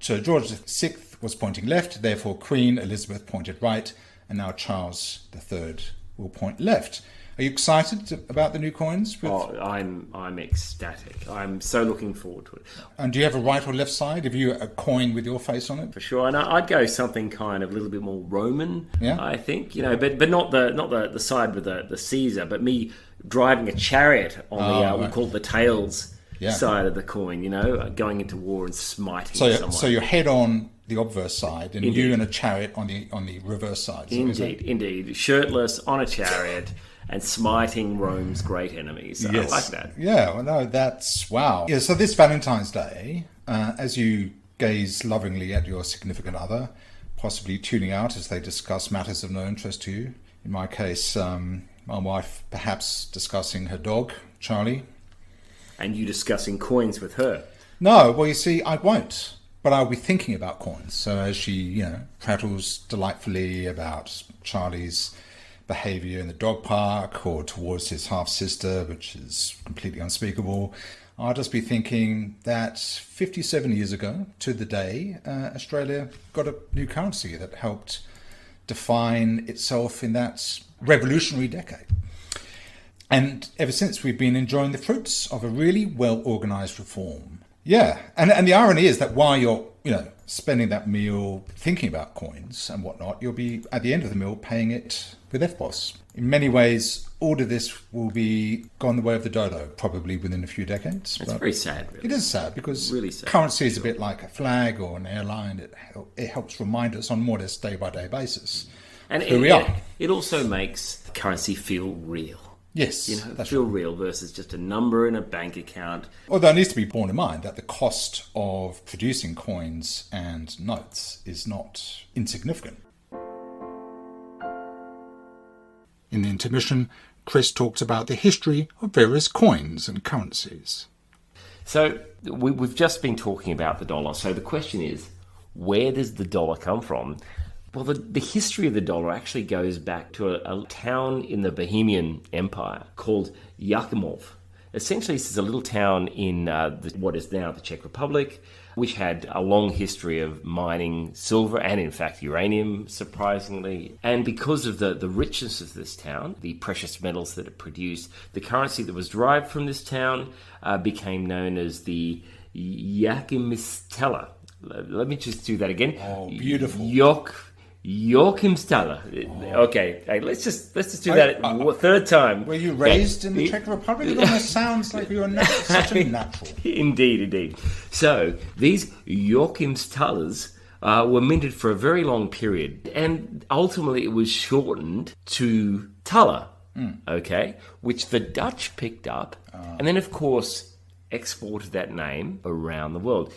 So George VI was pointing left. Therefore, Queen Elizabeth pointed right. And now Charles III will point left. Are you excited about the new coins? I'm ecstatic. I'm so looking forward to it. And do you have a right or left side? Have you a coin with your face on it? For sure. And I'd go something kind of a little bit more Roman. Yeah. I think but not the side with the Caesar, but me driving a chariot on we call it the tails side of the coin. Going into war and smiting someone. So your head on the obverse side, and you in a chariot on the reverse side. Indeed. Shirtless on a chariot and smiting Rome's great enemies. Yes. I like that. Yeah, well, no, that's wow. Yeah, so this Valentine's Day, as you gaze lovingly at your significant other, possibly tuning out as they discuss matters of no interest to you. In my case, my wife perhaps discussing her dog, Charlie. And you discussing coins with her. No, well, you see, I won't. But I'll be thinking about coins. So as she, prattles delightfully about Charlie's behaviour in the dog park or towards his half-sister, which is completely unspeakable, I'll just be thinking that 57 years ago to the day, Australia got a new currency that helped define itself in that revolutionary decade. And ever since, we've been enjoying the fruits of a really well-organised reform. Yeah, and the irony is that while you're, spending that meal thinking about coins and whatnot, you'll be, at the end of the meal, paying it with FBOS. In many ways, all of this will be gone the way of the dodo, probably within a few decades. It's very sad, really. It is sad, because really sad, currency is a bit like a flag or an airline. It helps remind us on more or less day-by-day basis and who we are. It also makes currency feel real. Yes, You know, that's feel right. real versus just a number in a bank account. Although it needs to be borne in mind that the cost of producing coins and notes is not insignificant. In the intermission, Chris talks about the history of various coins and currencies. So we've just been talking about the dollar. So the question is, where does the dollar come from? Well, the history of the dollar actually goes back to a town in the Bohemian Empire called Yakimov. Essentially, this is a little town in what is now the Czech Republic, which had a long history of mining silver and, in fact, uranium, surprisingly. And because of the richness of this town, the precious metals that it produced, the currency that was derived from this town became known as the Yakimistela. Let me just do that again. Oh, beautiful. Joachimsthaler. Okay, hey, let's just do that third time. Were you raised in the Czech Republic? It almost sounds like you were such a natural. Indeed. So these Joachimsthalers were minted for a very long period, and ultimately it was shortened to Thaler, okay, which the Dutch picked up, and then of course exported that name around the world.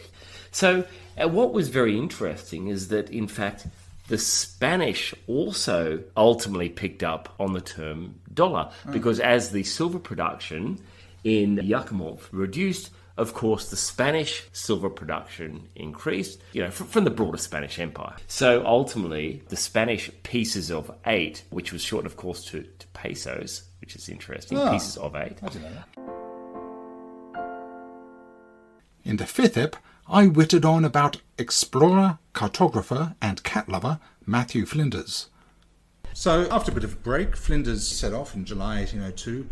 So what was very interesting is that, in fact, the Spanish also ultimately picked up on the term dollar, because as the silver production in Yakimov reduced, of course, the Spanish silver production increased, from the broader Spanish Empire. So ultimately, the Spanish pieces of 8, which was shortened, of course, to pesos, which is interesting, pieces of 8. I didn't know that. In the 5th ep, I witted on about explorer, cartographer and cat lover Matthew Flinders. So after a bit of a break, Flinders set off in July 1802,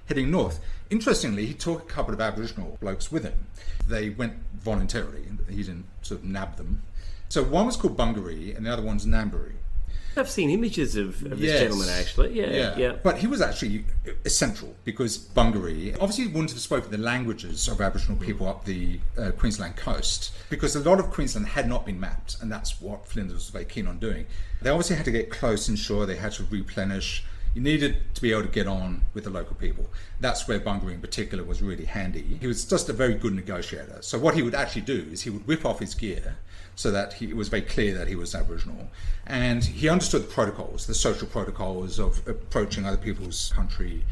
heading north. Interestingly, he took a couple of Aboriginal blokes with him. They went voluntarily, he didn't sort of nab them. So one was called Bungaree and the other one's Nambury. I've seen images of this Yes. gentleman, actually. Yeah. But he was actually essential because Bungaree obviously wouldn't have spoken the languages of Aboriginal people up the Queensland coast, because a lot of Queensland had not been mapped, and that's what Flinders was very keen on doing. They obviously had to get close, ensure they had to replenish. You needed to be able to get on with the local people. That's where Bungaree in particular was really handy. He was just a very good negotiator. So what he would actually do is he would whip off his gear so that it was very clear that he was Aboriginal. And he understood the protocols, the social protocols of approaching other people's country.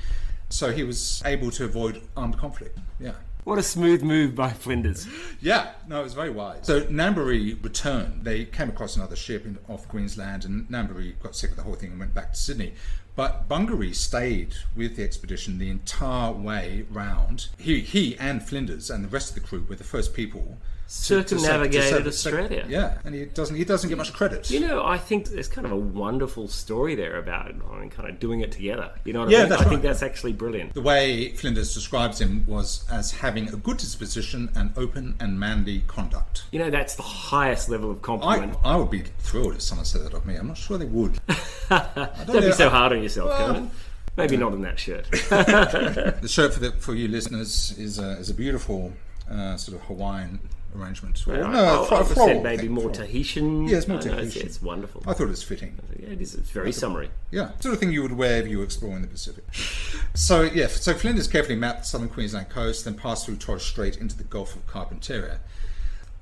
So he was able to avoid armed conflict. Yeah. What a smooth move by Flinders. Yeah, no, it was very wise. So Nambury returned. They came across another ship off Queensland, and Nambury got sick of the whole thing and went back to Sydney. But Bungaree stayed with the expedition the entire way round. He and Flinders and the rest of the crew were the first people Circumnavigated Australia. Yeah, and he doesn't get much credit. I think there's kind of a wonderful story there about kind of doing it together. You know what Yeah, I mean? that's I think right. that's actually brilliant. The way Flinders describes him was as having a good disposition and open and manly conduct. That's the highest level of compliment. I would be thrilled if someone said that of me. I'm not sure they would. Don't be so hard on yourself, Conan. Maybe not in that shirt. The shirt for you listeners is a beautiful sort of Hawaiian arrangement. I would have said maybe more Tahitian. Yeah, it's more Tahitian. It's wonderful. I thought it was fitting. Yeah, it is. It's very summary. Yeah, sort of thing you would wear if you were exploring the Pacific. So Flinders carefully mapped the southern Queensland coast, then passed through Torres Strait into the Gulf of Carpentaria.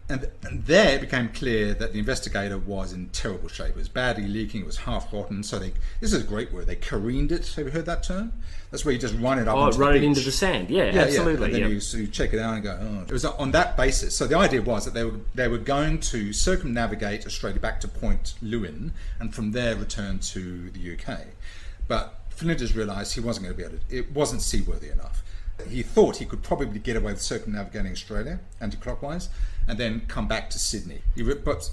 And there it became clear that the Investigator was in terrible shape. It was badly leaking, it was half rotten. So this is a great word, they careened it. Have you heard that term? That's where you just run it up onto the beach. Into the sand. Yeah, absolutely. And then you check it out and go, oh. It was on that basis. So the idea was that they were going to circumnavigate Australia back to Point Lewin and from there return to the UK. But Flinders realised he wasn't going to be able to, it wasn't seaworthy enough. He thought he could probably get away with circumnavigating Australia anti-clockwise and then come back to Sydney.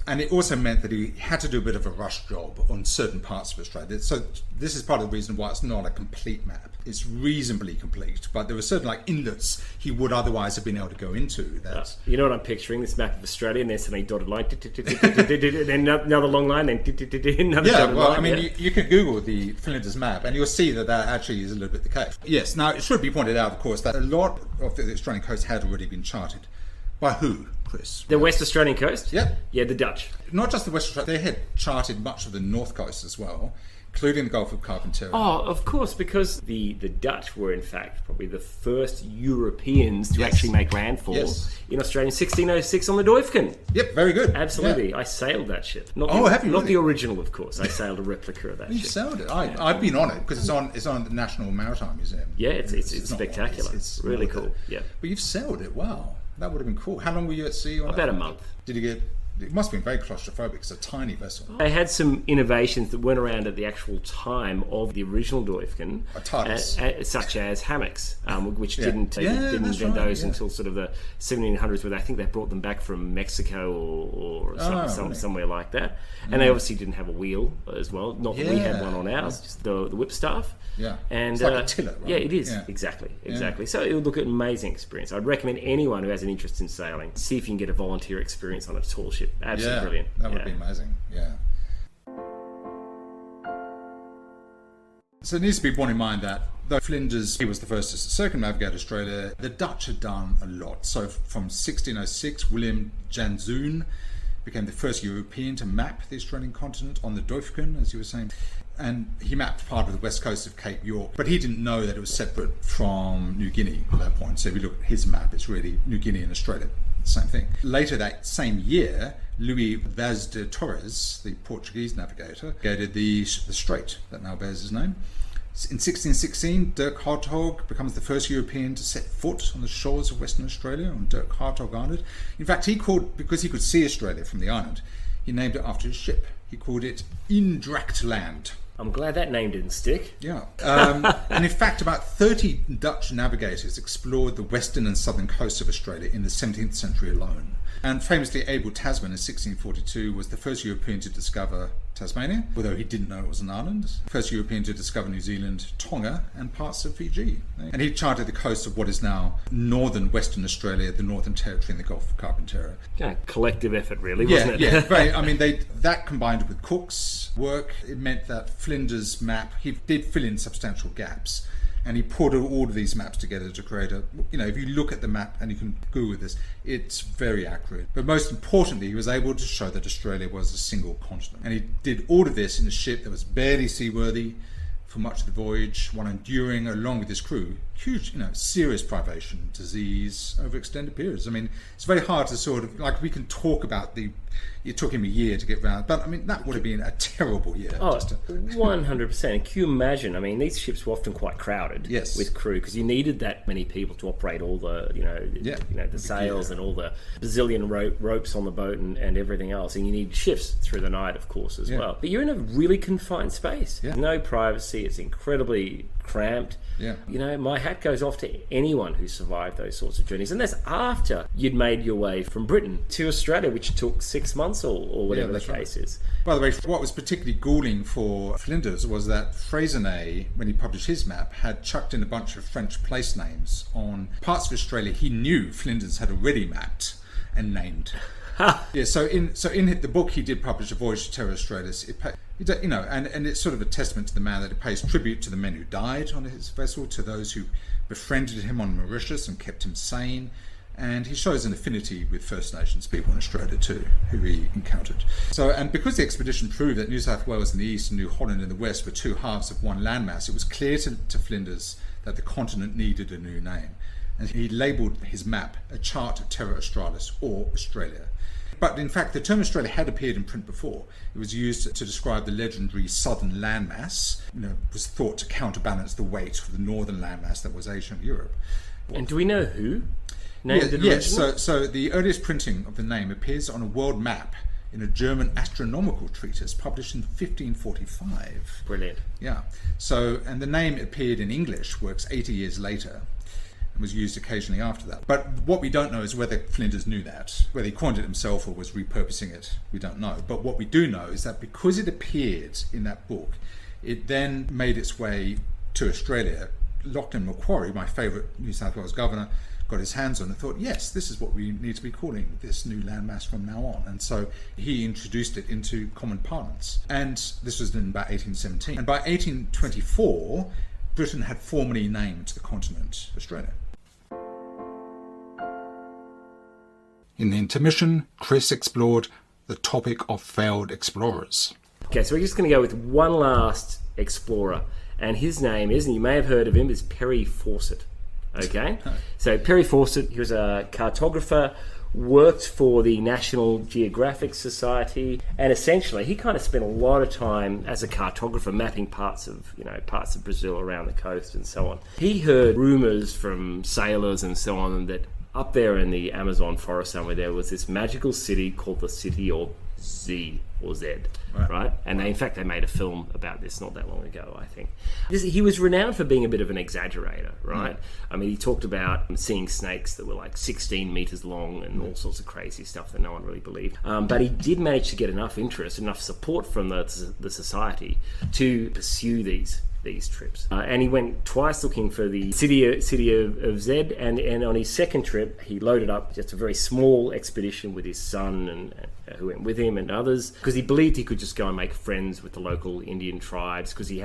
And it also meant that he had to do a bit of a rush job on certain parts of Australia. So this is part of the reason why it's not a complete map. It's reasonably complete, but there were certain inlets he would otherwise have been able to go into. You know what I'm picturing? This map of Australia, and there's a dotted line, then another long line, then another dotted line. You could Google the Flinders map, and you'll see that actually is a little bit the case. Yes, now it should be pointed out, of course, that a lot of the Australian coast had already been charted. By who, Chris? The West Australian coast? Yeah. Yeah, the Dutch. Not just the West Australia, they had charted much of the North Coast as well. including the Gulf of Carpentera. Oh, of course, because the Dutch were, in fact, probably the first Europeans to actually make landfall in Australia in 1606 on the Doifkin. Yep, very good. Absolutely. Yeah. I sailed that ship. Not have you Not really? the original, of course. I sailed a replica of that You ship. sailed it. I've been on it because it's on the National Maritime Museum. Yeah, it's not spectacular. It's really cool. Yeah. But you've sailed it. Wow. That would have been cool. How long were you at sea? About a month. Did you get... It must have been very claustrophobic. It's a tiny vessel. They had some innovations that weren't around at the actual time of the original Doifkin, such as hammocks, which didn't invent those until sort of the 1700s, where I think they brought them back from Mexico or somewhere like that. And they obviously didn't have a wheel as well. Not that we had one on ours, just the whipstaff. Yeah, and it's like a tiller, right? Yeah, it is. Yeah. Exactly. So it would look at an amazing experience. I'd recommend anyone who has an interest in sailing, see if you can get a volunteer experience on a tall ship. Absolutely brilliant. That would be amazing. Yeah. So it needs to be borne in mind that though Flinders, he was the first to circumnavigate Australia, the Dutch had done a lot. So from 1606, William Janszoon became the first European to map the Australian continent on the Doifkin, as you were saying. And he mapped part of the west coast of Cape York, but he didn't know that it was separate from New Guinea at that point. So if you look at his map, it's really New Guinea and Australia, same thing. Later that same year, Luis Vaz de Torres, the Portuguese navigator, navigated the strait that now bears his name. In 1616, Dirk Hartog becomes the first European to set foot on the shores of Western Australia, on Dirk Hartog Island. In fact, because he could see Australia from the island, he named it after his ship. He called it Indrachtland. I'm glad that name didn't stick. Yeah. And in fact, about 30 Dutch navigators explored the western and southern coasts of Australia in the 17th century alone. And famously, Abel Tasman in 1642 was the first European to discover Tasmania, although he didn't know it was an island. First European to discover New Zealand, Tonga, and parts of Fiji. And he charted the coast of what is now northern Western Australia, the Northern Territory, and the Gulf of Carpentera. Yeah, collective effort, really, wasn't it? Yeah. That combined with Cook's work, it meant that Flinders' map, he did fill in substantial gaps. And he put all of these maps together to create if you look at the map, and you can Google this, it's very accurate. But most importantly, he was able to show that Australia was a single continent. And he did all of this in a ship that was barely seaworthy for much of the voyage, while enduring, along with his crew, huge, serious privation, disease over extended periods. I mean, it's very hard to we can talk about it took him a year to get round, but I mean, that would have been a terrible year. 100%. Can you imagine? I mean, these ships were often quite crowded with crew, because you needed that many people to operate all the, the sails and all the bazillion ropes on the boat and everything else. And you need shifts through the night, of course, as well. But you're in a really confined space. Yeah. No privacy. It's incredibly cramped. Yeah. My hat goes off to anyone who survived those sorts of journeys. And that's after you'd made your way from Britain to Australia, which took 6 months or whatever the case is. By the way, what was particularly galling for Flinders was that Freycinet, when he published his map, had chucked in a bunch of French place names on parts of Australia he knew Flinders had already mapped and named. So in the book he did publish, A Voyage to Terra Australis. And it's sort of a testament to the man that it pays tribute to the men who died on his vessel, to those who befriended him on Mauritius and kept him sane. And he shows an affinity with First Nations people in Australia too, who he encountered. And because the expedition proved that New South Wales in the east and New Holland in the west were two halves of one landmass, it was clear to Flinders that the continent needed a new name. And he labelled his map A Chart of Terra Australis, or Australia. But in fact, the term Australia had appeared in print before. It was used to describe the legendary southern landmass. Was thought to counterbalance the weight of the northern landmass that was Asia and Europe. And do we know who named it originally? Yes. So the earliest printing of the name appears on a world map in a German astronomical treatise published in 1545. Brilliant. Yeah. And the name appeared in English works 80 years later, and was used occasionally after that. But what we don't know is whether Flinders knew that. Whether he coined it himself or was repurposing it, we don't know. But what we do know is that because it appeared in that book, it then made its way to Australia. Lachlan Macquarie, my favourite New South Wales governor, got his hands on it and thought, yes, this is what we need to be calling this new landmass from now on. And so he introduced it into common parlance. And this was in about 1817. And by 1824, Britain had formally named the continent Australia. In the intermission, Chris explored the topic of failed explorers. Okay, so we're just going to go with one last explorer. And his name is, and you may have heard of him, is Perry Fawcett. Okay? So Perry Fawcett, he was a cartographer, worked for the National Geographic Society, and essentially he kind of spent a lot of time as a cartographer mapping parts of Brazil around the coast and so on. He heard rumours from sailors and so on that up there in the Amazon forest somewhere there was this magical city called the City of Z or Z, right? And in fact, they made a film about this not that long ago, I think. He was renowned for being a bit of an exaggerator, right? I mean, he talked about seeing snakes that were like 16 meters long and all sorts of crazy stuff that no one really believed. But he did manage to get enough interest, enough support from the society to pursue these trips. And he went twice looking for the city of Z, and on his second trip, he loaded up just a very small expedition with his son and who went with him and others, because he believed he could just go and make friends with the local Indian tribes, because he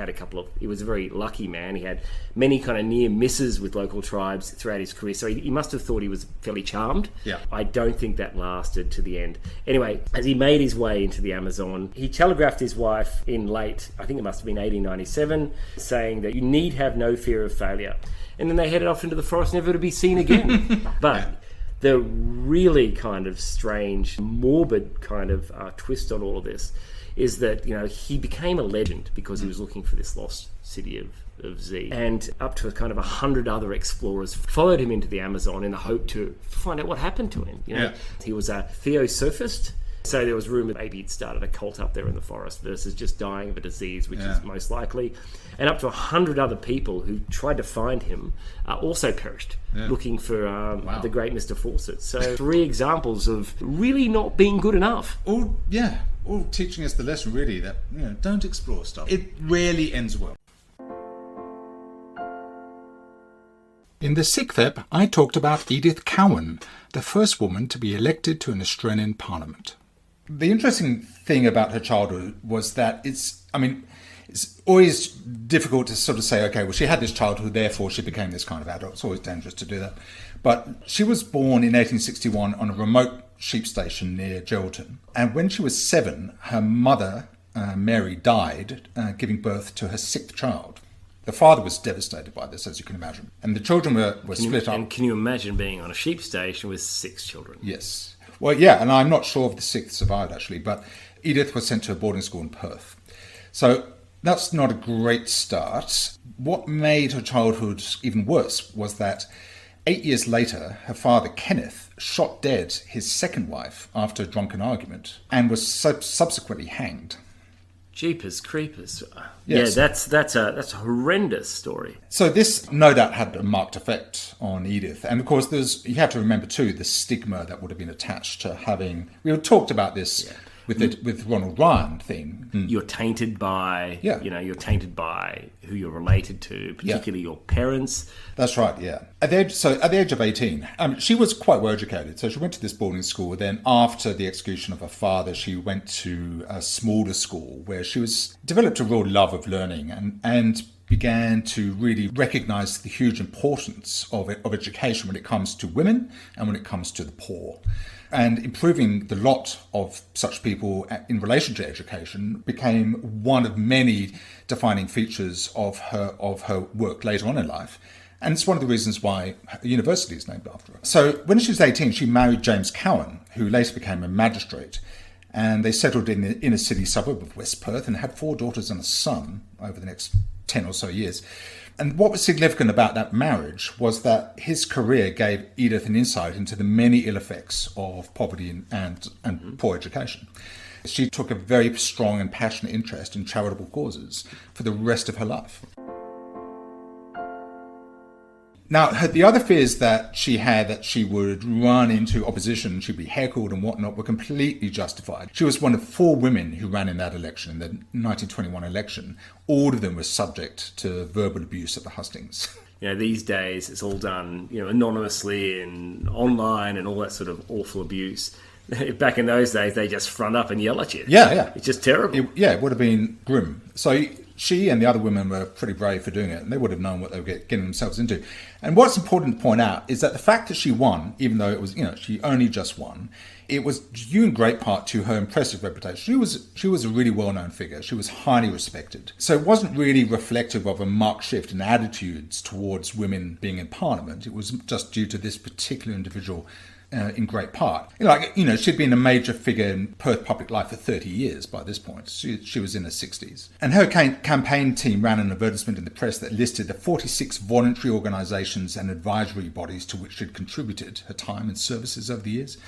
was a very lucky man. He had many kind of near misses with local tribes throughout his career, so he must have thought he was fairly charmed. Yeah. I don't think that lasted to the end. Anyway, as he made his way into the Amazon, he telegraphed his wife in late, I think it must have been 1897, saying that you need have no fear of failure. And then they headed off into the forest, never to be seen again. But the really kind of strange, morbid kind of twist on all of this is that, he became a legend because he was looking for this lost city of Z. And up to kind of 100 other explorers followed him into the Amazon in the hope to find out what happened to him. He was a theosophist. So there was rumour maybe he'd started a cult up there in the forest versus just dying of a disease, which is most likely. And up to 100 other people who tried to find him also perished looking for the great Mr. Fawcett. So 3 examples of really not being good enough. All teaching us the lesson really that, don't explore stuff. It rarely ends well. In the 6th ep, I talked about Edith Cowan, the first woman to be elected to an Australian parliament. The interesting thing about her childhood was that it's always difficult to sort of say, okay, well, she had this childhood, therefore she became this kind of adult. It's always dangerous to do that. But she was born in 1861 on a remote sheep station near Geraldton. And when she was 7, her mother, Mary, died, giving birth to her 6th child. The father was devastated by this, as you can imagine. And the children were split up. And can you imagine being on a sheep station with 6 children? Yes. Well, yeah, and I'm not sure if the 6th survived, actually, but Edith was sent to a boarding school in Perth. So that's not a great start. What made her childhood even worse was that 8 years later, her father, Kenneth, shot dead his second wife after a drunken argument and was subsequently hanged. Jeepers creepers. Yes. Yeah, that's a horrendous story. So this no doubt had a marked effect on Edith. And of course, you have to remember too the stigma that would have been attached to having... We talked about this with Ronald Ryan thing. You're tainted by, you're tainted by who you're related to, particularly your parents. That's right, yeah. At the age of 18, she was quite well educated. So she went to this boarding school. Then after the execution of her father, she went to a smaller school where she developed a real love of learning and began to really recognise the huge importance of education when it comes to women and when it comes to the poor. And improving the lot of such people in relation to education became one of many defining features of her work later on in life. And it's one of the reasons why the university is named after her. So when she was 18, she married James Cowan, who later became a magistrate. And they settled in the inner city suburb of West Perth and had 4 daughters and a son over the next 10 or so years. And what was significant about that marriage was that his career gave Edith an insight into the many ill effects of poverty and poor education. She took a very strong and passionate interest in charitable causes for the rest of her life. Now, the other fears that she had that she would run into opposition, she'd be heckled and whatnot, were completely justified. She was one of 4 women who ran in that election, in the 1921 election. All of them were subject to verbal abuse at the hustings. These days it's all done, anonymously and online and all that sort of awful abuse. Back in those days, they just front up and yell at you. Yeah. It's just terrible. It would have been grim. So she and the other women were pretty brave for doing it, and they would have known what they were getting themselves into. And what's important to point out is that the fact that she won, even though it was, she only just won, it was due in great part to her impressive reputation. She was a really well-known figure. She was highly respected. So it wasn't really reflective of a marked shift in attitudes towards women being in Parliament. It was just due to this particular individual in great part. She'd been a major figure in Perth public life for 30 years by this point. She was in her 60s. And her campaign team ran an advertisement in the press that listed the 46 voluntary organisations and advisory bodies to which she'd contributed her time and services over the years.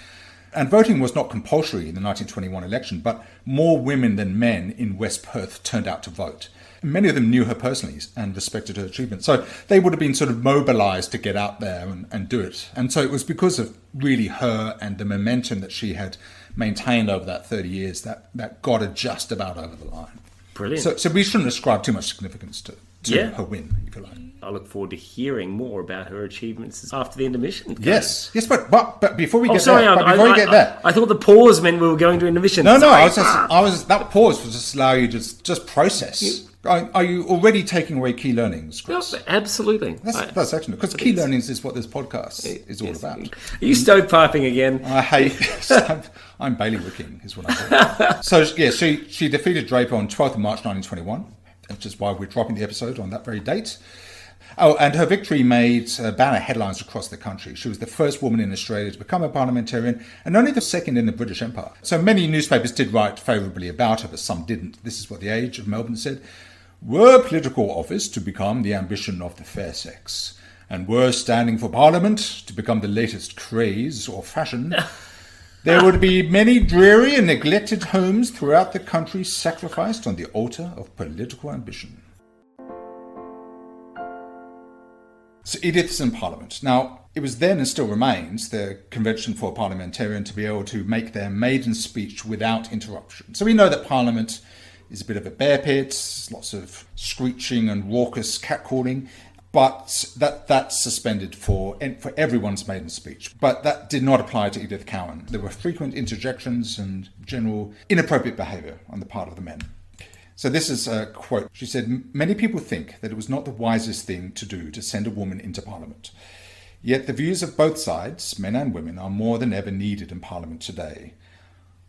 And voting was not compulsory in the 1921 election, but more women than men in West Perth turned out to vote. Many of them knew her personally and respected her achievements. So they would have been sort of mobilised to get out there and do it. And so it was because of really her and the momentum that she had maintained over that 30 years that got her just about over the line. Brilliant. So we shouldn't ascribe too much significance to her win, if you like. I look forward to hearing more about her achievements after the intermission. Yes, but before we get there, I thought the pause meant we were going to intermission. No, that pause was just allow you to just process. Are you already taking away key learnings, Chris? No, absolutely. That's excellent, because key learnings is what this podcast is all about. Are you stovepiping again? I hate... I'm bailiwicking, is what I'm doing. So, she defeated Draper on 12th of March 1921, which is why we're dropping the episode on that very date. Oh, and her victory made banner headlines across the country. She was the first woman in Australia to become a parliamentarian and only the second in the British Empire. So many newspapers did write favourably about her, but some didn't. This is what The Age of Melbourne said. Were political office to become the ambition of the fair sex, and were standing for Parliament to become the latest craze or fashion, there would be many dreary and neglected homes throughout the country sacrificed on the altar of political ambition. So Edith's in Parliament. Now, it was then and still remains the convention for a parliamentarian to be able to make their maiden speech without interruption. So we know that Parliament is a bit of a bear pit, lots of screeching and raucous catcalling, but that's suspended for everyone's maiden speech. But that did not apply to Edith Cowan. There were frequent interjections and general inappropriate behaviour on the part of the men. So this is a quote. She said, "Many people think that it was not the wisest thing to do to send a woman into Parliament. Yet the views of both sides, men and women, are more than ever needed in Parliament today.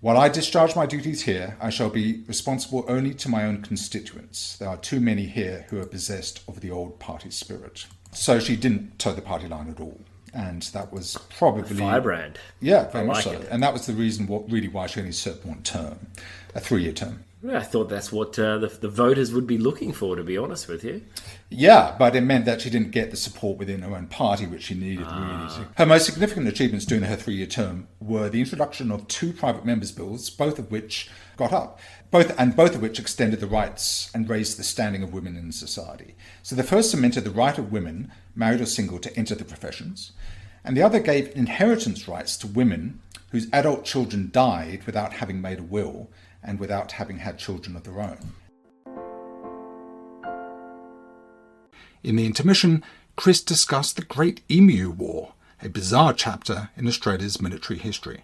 While I discharge my duties here, I shall be responsible only to my own constituents. There are too many here who are possessed of the old party spirit." So she didn't toe the party line at all. And that was probably... Firebrand. Yeah, very much so. And that was the reason why she only served one term, a 3-year term. Yeah, I thought that's what the voters would be looking for, to be honest with you. Yeah, but it meant that she didn't get the support within her own party, which she needed really. Her most significant achievements during her 3-year term were the introduction of 2 private members' bills, both of which got up, both of which extended the rights and raised the standing of women in society. So the first cemented the right of women, married or single, to enter the professions, and the other gave inheritance rights to women whose adult children died without having made a will and without having had children of their own. In the intermission, Chris discussed the Great Emu War, a bizarre chapter in Australia's military history.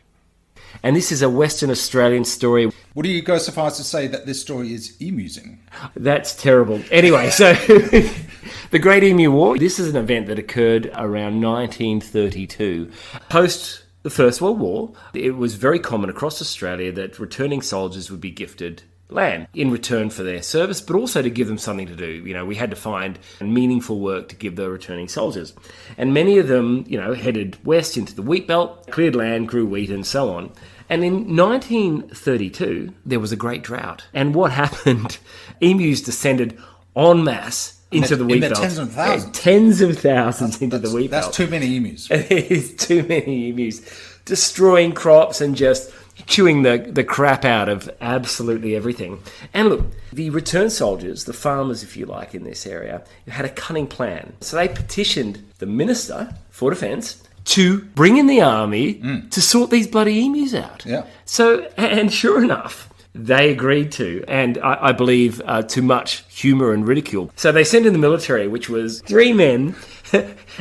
And this is a Western Australian story. Would you go so far as to say that this story is emusing? That's terrible. Anyway, so the Great Emu War, this is an event that occurred around 1932. Post the First World War, it was very common across Australia that returning soldiers would be gifted land in return for their service, but also to give them something to do. You know, we had to find meaningful work to give the returning soldiers. And many of them, headed west into the wheat belt, cleared land, grew wheat and so on. And in 1932, there was a great drought. And what happened? Emus descended en masse into the wheat belt. Tens of thousands. Yeah, tens of thousands into the wheat belt. That's too many emus. It is too many emus. Destroying crops and just chewing the crap out of absolutely everything. And look, the return soldiers, the farmers, if you like, in this area, had a cunning plan. So they petitioned the Minister for Defence to bring in the army to sort these bloody emus out. Yeah. So, and sure enough, they agreed to, and I believe too much humour and ridicule. So they sent in the military, which was 3 men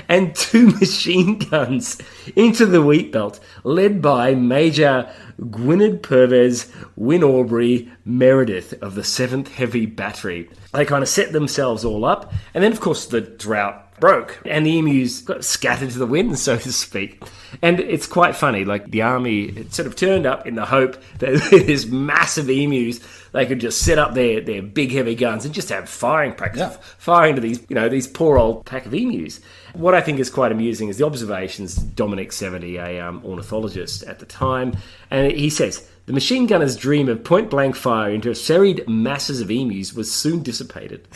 and 2 machine guns into the wheat belt, led by Major Gwynedd Purves Wyn Aubrey Meredith of the 7th Heavy Battery. They kind of set themselves all up, and then, of course, the drought broke, and the emus got scattered to the wind, so to speak. And it's quite funny, like the army it sort of turned up in the hope that these massive emus, they could just set up their big heavy guns and just have firing practice, firing to these poor old pack of emus. What I think is quite amusing is the observations. Dominic Sevedy, a ornithologist at the time, and he says, the machine gunner's dream of point-blank fire into serried masses of emus was soon dissipated.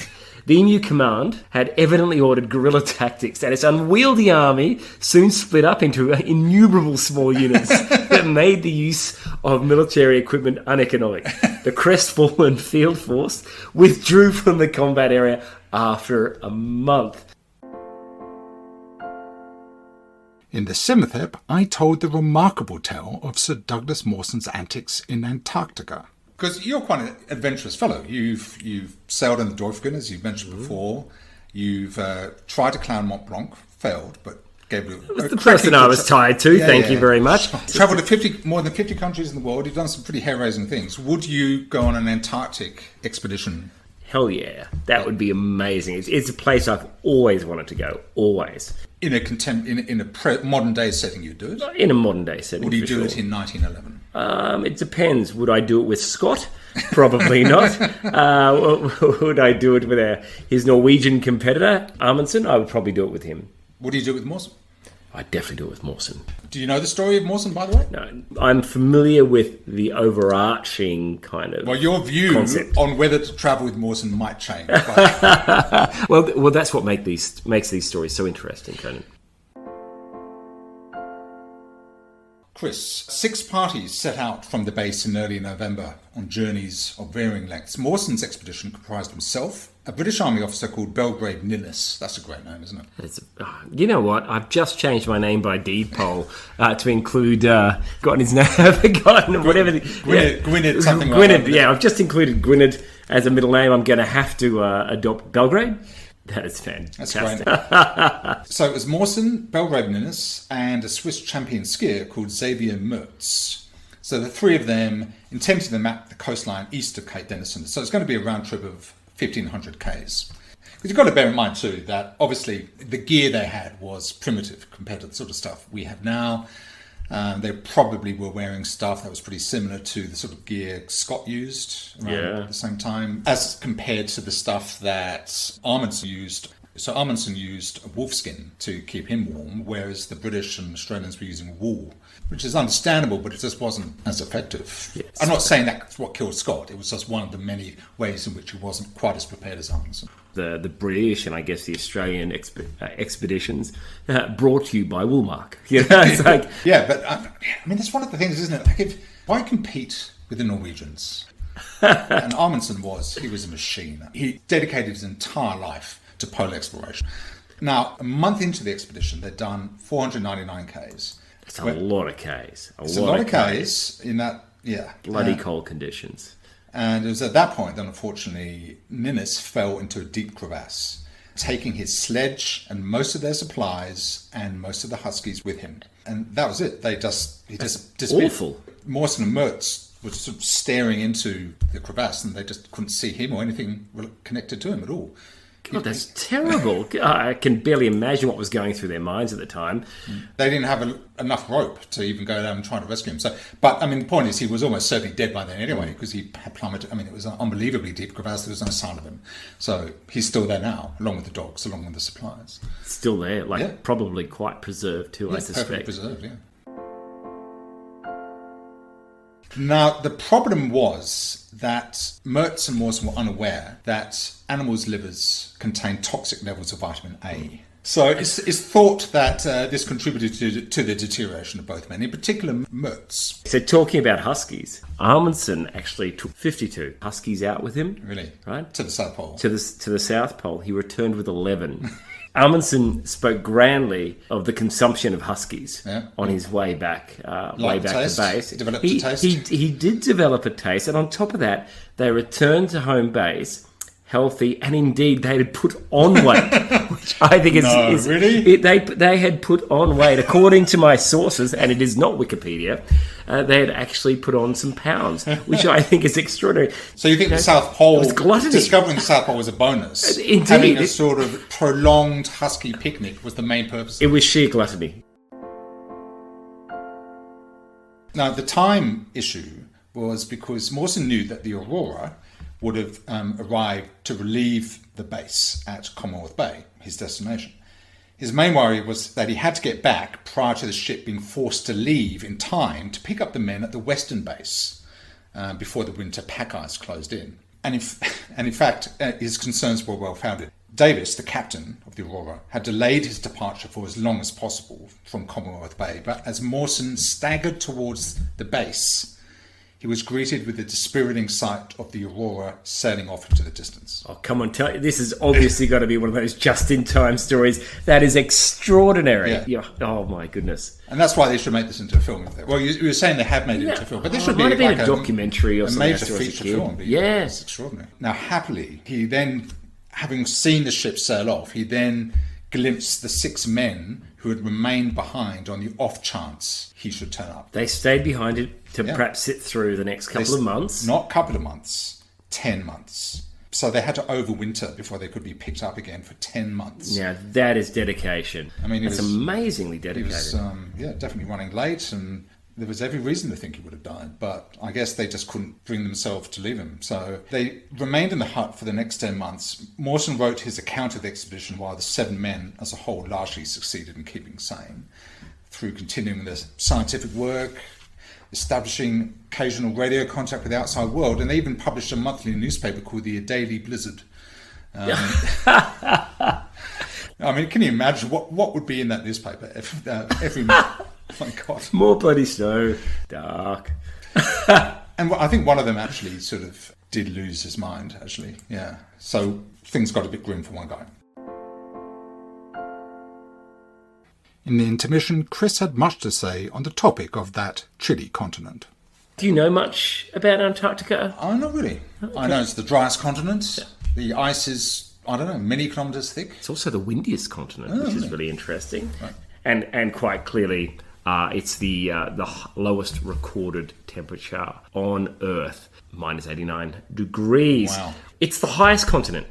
The Emu Command had evidently ordered guerrilla tactics, and its unwieldy army soon split up into innumerable small units that made the use of military equipment uneconomic. The crestfallen field force withdrew from the combat area after a month. In the 7th ep, I told the remarkable tale of Sir Douglas Mawson's antics in Antarctica. Because you're quite an adventurous fellow. You've sailed in the Dolphin, as you've mentioned before. You've tried to climb Mont Blanc, failed, but gave it It was the person I was tied to, thank you very much. Travelled to more than 50 countries in the world. You've done some pretty hair-raising things. Would you go on an Antarctic expedition? Hell yeah. That would be amazing. It's a place I've always wanted to go. Always. In a modern day setting, you'd do it? In a modern day setting. Would you do it in 1911? It depends. Would I do it with Scott? Probably not. Would I do it with his Norwegian competitor, Amundsen? I would probably do it with him. Would you do it with Mawson? I'd definitely do it with Mawson. Do you know the story of Mawson, by the way? No, I'm familiar with the overarching kind of your view concept on whether to travel with Mawson might change. well, that's what makes these stories so interesting, Conan. Chris, 6 parties set out from the base in early November on journeys of varying lengths. Mawson's expedition comprised himself, a British Army officer called Belgrave Ninnis. That's a great name, isn't it? You know what? I've just changed my name by deed poll to include, forgotten his name, I've forgotten, whatever. Gwynedd, something like Gwynedd, that. yeah, I've just included Gwynedd as a middle name. I'm going to have to adopt Belgrade. That is fantastic. That's great. So it was Mawson, Belgrave Ninnis, and a Swiss champion skier called Xavier Mertz. So the 3 of them intended to map the coastline east of Cape Denison. So it's going to be a round trip of 1,500 k's. Because you've got to bear in mind too that obviously the gear they had was primitive compared to the sort of stuff we have now. They probably were wearing stuff that was pretty similar to the sort of gear Scott used around at the same time, as compared to the stuff that Amundsen used. So Amundsen used a wolfskin to keep him warm, whereas the British and Australians were using wool, which is understandable, but it just wasn't as effective. Yes. I'm not saying that's what killed Scott. It was just one of the many ways in which he wasn't quite as prepared as Amundsen. The British and I guess the Australian expeditions brought to you by Woolmark. You know, it's like but I mean that's one of the things, isn't it? Like why compete with the Norwegians? And Amundsen he was a machine. He dedicated his entire life to polar exploration. Now, a month into the expedition, they'd done 499 k's. That's a lot of k's. It's a lot of k's in that, bloody cold conditions. And it was at that point that, unfortunately, Ninnis fell into a deep crevasse, taking his sledge and most of their supplies and most of the huskies with him. And that was it. He just disappeared. Awful. Mawson and Mertz were sort of staring into the crevasse and they just couldn't see him or anything connected to him at all. God, that's terrible. I can barely imagine what was going through their minds at the time. They didn't have enough rope to even go down and try to rescue him. But I mean, the point is, he was almost certainly dead by then anyway, because he had plummeted. I mean, it was an unbelievably deep crevasse. There was no sign of him. So he's still there now, along with the dogs, along with the supplies. Still there, probably quite preserved too, I suspect. Perfectly preserved, yeah. Now, the problem was that Mertz and Mawson were unaware that animals' livers contain toxic levels of vitamin A. So it's thought that this contributed to the deterioration of both men, in particular Mertz. So talking about huskies, Amundsen actually took 52 huskies out with him. Really? Right? To the South Pole. To the South Pole. He returned with 11. Amundsen spoke grandly of the consumption of huskies on his way back to base. Developed a taste. He did develop a taste, and on top of that, they returned to home base healthy, and indeed they had put on weight, which I think is really? They had put on weight, according to my sources, and it is not Wikipedia. They had actually put on some pounds, which I think is extraordinary. So you think the South Pole, gluttony. discovering the South Pole was a bonus? Indeed. Having a sort of prolonged husky picnic was the main purpose. It was sheer gluttony. Now, the time issue was because Mawson knew that the Aurora would have arrived to relieve the base at Commonwealth Bay, his destination. His main worry was that he had to get back prior to the ship being forced to leave in time to pick up the men at the western base before the winter pack ice closed in. And in fact, his concerns were well founded. Davis, the captain of the Aurora, had delayed his departure for as long as possible from Commonwealth Bay, but as Mawson staggered towards the base, he was greeted with the dispiriting sight of the Aurora sailing off into the distance. Oh, come on. This has obviously got to be one of those just-in-time stories. That is extraordinary. Yeah. Oh, my goodness. And that's why they should make this into a film. Well, you were saying they have made it into a film, but this should be might have been like a documentary or a something. major feature film. Yeah. It's extraordinary. Now, happily, he then, having seen the ship sail off, he then glimpsed the 6 men who had remained behind on the off chance he should turn up. They stayed behind it to perhaps sit through the next couple of months. Not couple of months, 10 months. So they had to overwinter before they could be picked up again for 10 months. Now, that is dedication. I mean, it's amazingly dedicated. He was, definitely running late, and there was every reason to think he would have died, but I guess they just couldn't bring themselves to leave him. So they remained in the hut for the next 10 months. Mawson wrote his account of the expedition, while the 7 men as a whole largely succeeded in keeping sane through continuing their scientific work, establishing occasional radio contact with the outside world, and they even published a monthly newspaper called the Daily Blizzard. I mean, can you imagine what would be in that newspaper every month? Oh my God. More bloody snow. Dark. And I think one of them actually sort of did lose his mind, actually. Yeah. So things got a bit grim for one guy. In the intermission, Chris had much to say on the topic of that chilly continent. Do you know much about Antarctica? Oh, not really. Okay. I know it's the driest continent. Yeah. The ice is, I don't know, many kilometres thick. It's also the windiest continent, which is really interesting. Right. And quite clearly, it's the lowest recorded temperature on Earth, minus 89 degrees. Wow. It's the highest continent.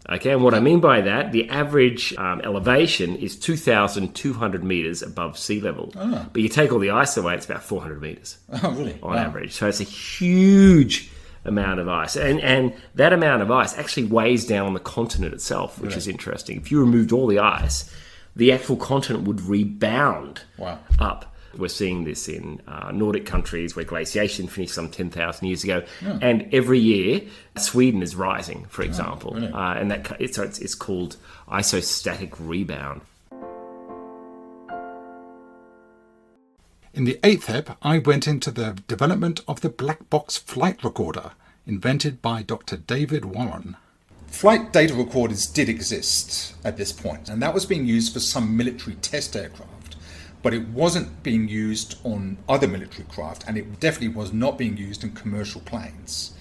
Okay, and what I mean by that, the average elevation is 2,200 metres above sea level. Oh. But you take all the ice away, it's about 400 metres. Oh, really? On average. So it's a huge amount of ice. And that amount of ice actually weighs down on the continent itself, which is interesting. If you removed all the ice, the actual continent would rebound up. We're seeing this in Nordic countries where glaciation finished some 10,000 years ago. Yeah. And every year, Sweden is rising, for example. Really? And it's called isostatic rebound. In the 8th ep, I went into the development of the black box flight recorder, invented by Dr. David Warren. Flight data recorders did exist at this point, and that was being used for some military test aircraft. But it wasn't being used on other military craft, and it definitely was not being used in commercial planes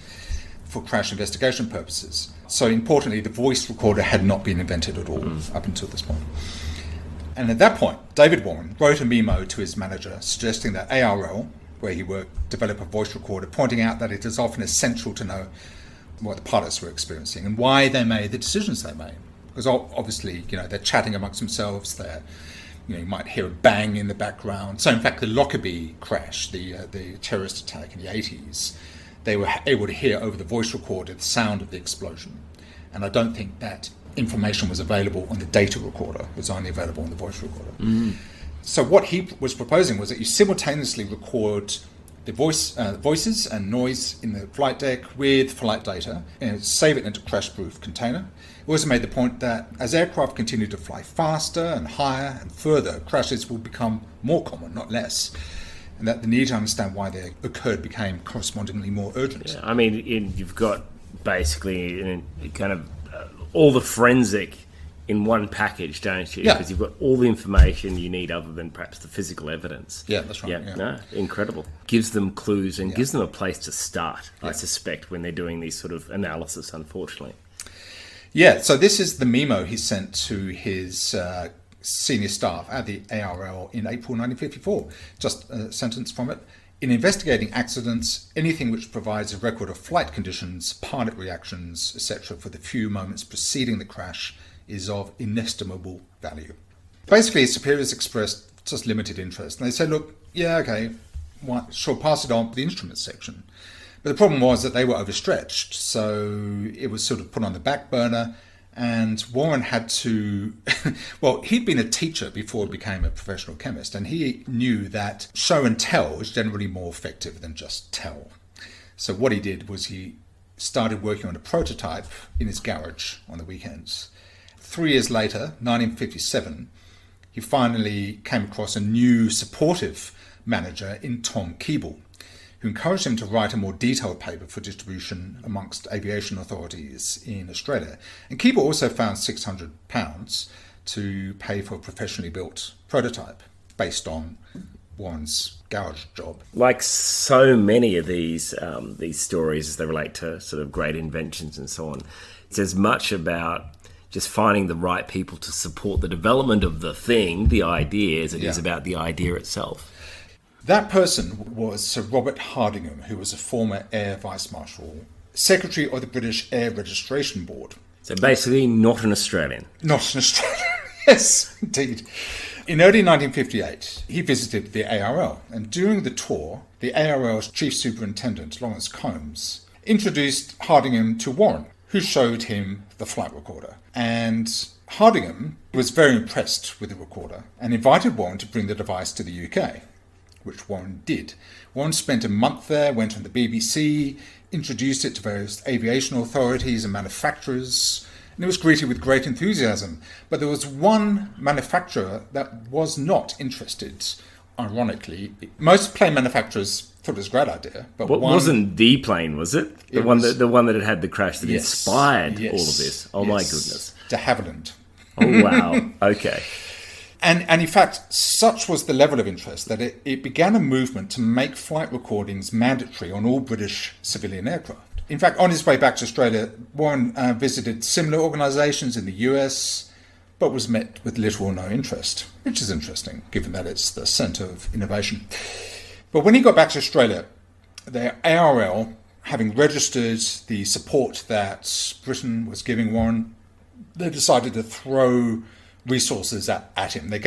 for crash investigation purposes. So importantly, the voice recorder had not been invented at all up until this point. And at that point, David Warren wrote a memo to his manager suggesting that ARL, where he worked, develop a voice recorder, pointing out that it is often essential to know what the pilots were experiencing and why they made the decisions they made. Because obviously, they're chatting amongst themselves, you might hear a bang in the background. So in fact, the Lockerbie crash, the terrorist attack in the 80s, they were able to hear over the voice recorder the sound of the explosion. And I don't think that information was available on the data recorder. It was only available on the voice recorder. So what he was proposing was that you simultaneously record the voices and noise in the flight deck with flight data and save it into a crash-proof container. He also made the point that as aircraft continue to fly faster and higher and further, crashes will become more common, not less, and that the need to understand why they occurred became correspondingly more urgent. Yeah, I mean, you've got basically kind of all the forensic in one package, don't you? Yeah. Because you've got all the information you need other than perhaps the physical evidence. Yeah, that's right. Yeah. No, incredible. Gives them clues and gives them a place to start, I suspect, when they're doing these sort of analysis, unfortunately. Yeah, so this is the memo he sent to his senior staff at the ARL in April 1954. Just a sentence from it. In investigating accidents, anything which provides a record of flight conditions, pilot reactions, etc. for the few moments preceding the crash is of inestimable value. Basically, his superiors expressed just limited interest. And they said, look, yeah, okay, sure, pass it on to the instruments section. But the problem was that they were overstretched, so it was sort of put on the back burner, and Warren had to... well, he'd been a teacher before he became a professional chemist, and he knew that show and tell is generally more effective than just tell. So what he did was he started working on a prototype in his garage on the weekends. 3 years later, 1957, he finally came across a new supportive manager in Tom Keeble, who encouraged him to write a more detailed paper for distribution amongst aviation authorities in Australia. And Keeble also found £600 to pay for a professionally built prototype based on Warren's garage job. Like so many of these stories as they relate to sort of great inventions and so on, it's as much about just finding the right people to support the development of the thing, the idea, as it is about the idea itself. That person was Sir Robert Hardingham, who was a former Air Vice Marshal, Secretary of the British Air Registration Board. So basically not an Australian. Not an Australian, yes, indeed. In early 1958, he visited the ARL, and during the tour, the ARL's Chief Superintendent, Lawrence Combs, introduced Hardingham to Warren, who showed him the flight recorder. And Hardingham was very impressed with the recorder and invited Warren to bring the device to the UK, which Warren did. Warren spent a month there, went on the BBC, introduced it to various aviation authorities and manufacturers, and it was greeted with great enthusiasm. But there was one manufacturer that was not interested, ironically. Most plane manufacturers thought it was a great idea, but wasn't the plane, was it? The one that had the crash that inspired all of this. Oh, my goodness. De Havilland. Oh, wow. Okay. And in fact, such was the level of interest that it began a movement to make flight recordings mandatory on all British civilian aircraft. In fact, on his way back to Australia, Warren visited similar organisations in the US, but was met with little or no interest, which is interesting, given that it's the centre of innovation. But when he got back to Australia, the ARL, having registered the support that Britain was giving Warren, they decided to throw resources at him. He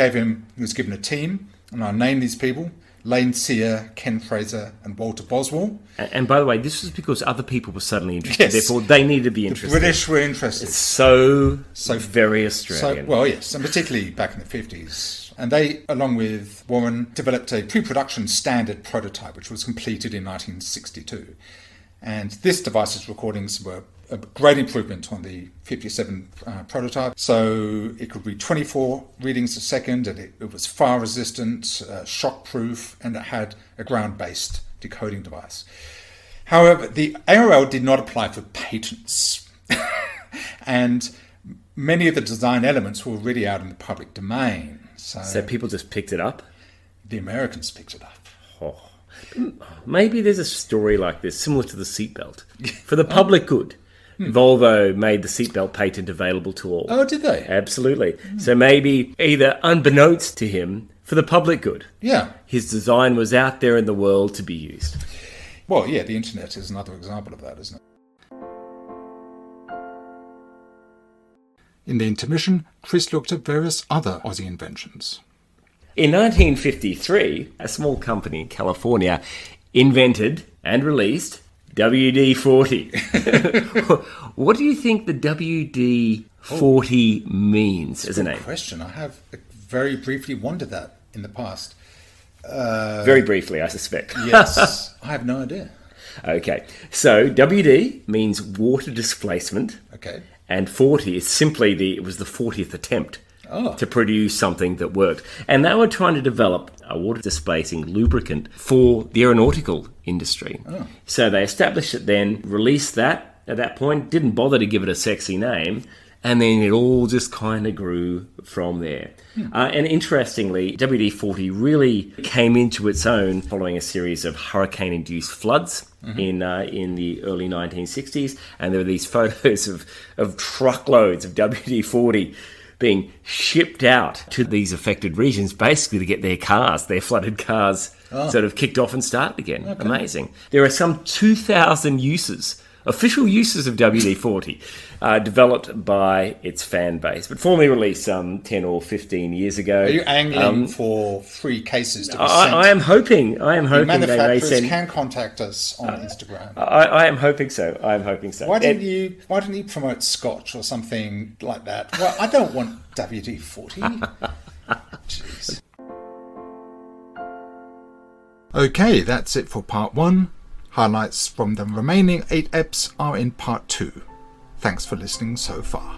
was given a team, and I named these people: Lane Sear, Ken Fraser, and Walter Boswell. And by the way, this was because other people were suddenly interested, therefore they needed to be interested. The British were interested. It's so very Australian. Yes, and particularly back in the 50s. And they, along with Warren, developed a pre-production standard prototype, which was completed in 1962. And this device's recordings were a great improvement on the 57 prototype. So it could read 24 readings a second, and it was fire resistant, shock-proof, and it had a ground-based decoding device. However, the ARL did not apply for patents. And many of the design elements were already out in the public domain. So people just picked it up? The Americans picked it up. Oh. Maybe there's a story like this, similar to the seatbelt. For the public good, Volvo made the seatbelt patent available to all. Oh, did they? Absolutely. So maybe, either unbeknownst to him, for the public good, his design was out there in the world to be used. Well, yeah, the internet is another example of that, isn't it? In the intermission, Chris looked at various other Aussie inventions. In 1953, a small company in California invented and released WD-40. What do you think the WD-40 means as a name? Good question. I have very briefly wondered that in the past. Very briefly, I suspect. Yes, I have no idea. Okay, so WD means water displacement. Okay. And 40 is simply it was the 40th attempt to produce something that worked. And they were trying to develop a water-displacing lubricant for the aeronautical industry. So they established it then, released that at that point, didn't bother to give it a sexy name, And then it all just kind of grew from there. And interestingly, WD-40 really came into its own following a series of hurricane-induced floods in the early 1960s. And there were these photos of truckloads of WD-40 being shipped out to these affected regions, basically to get their flooded cars, sort of kicked off and started again. Okay. Amazing. There are some 2,000 official uses of WD-40 developed by its fan base, but formally released some 10 or 15 years ago. Are you angling for free cases to be sent? I am hoping. The manufacturers can contact us on Instagram. I am hoping so. Why didn't you promote Scotch or something like that? Well, I don't want WD-40. Jeez. Okay, that's it for part 1. Highlights from the remaining 8 eps are in part 2. Thanks for listening so far.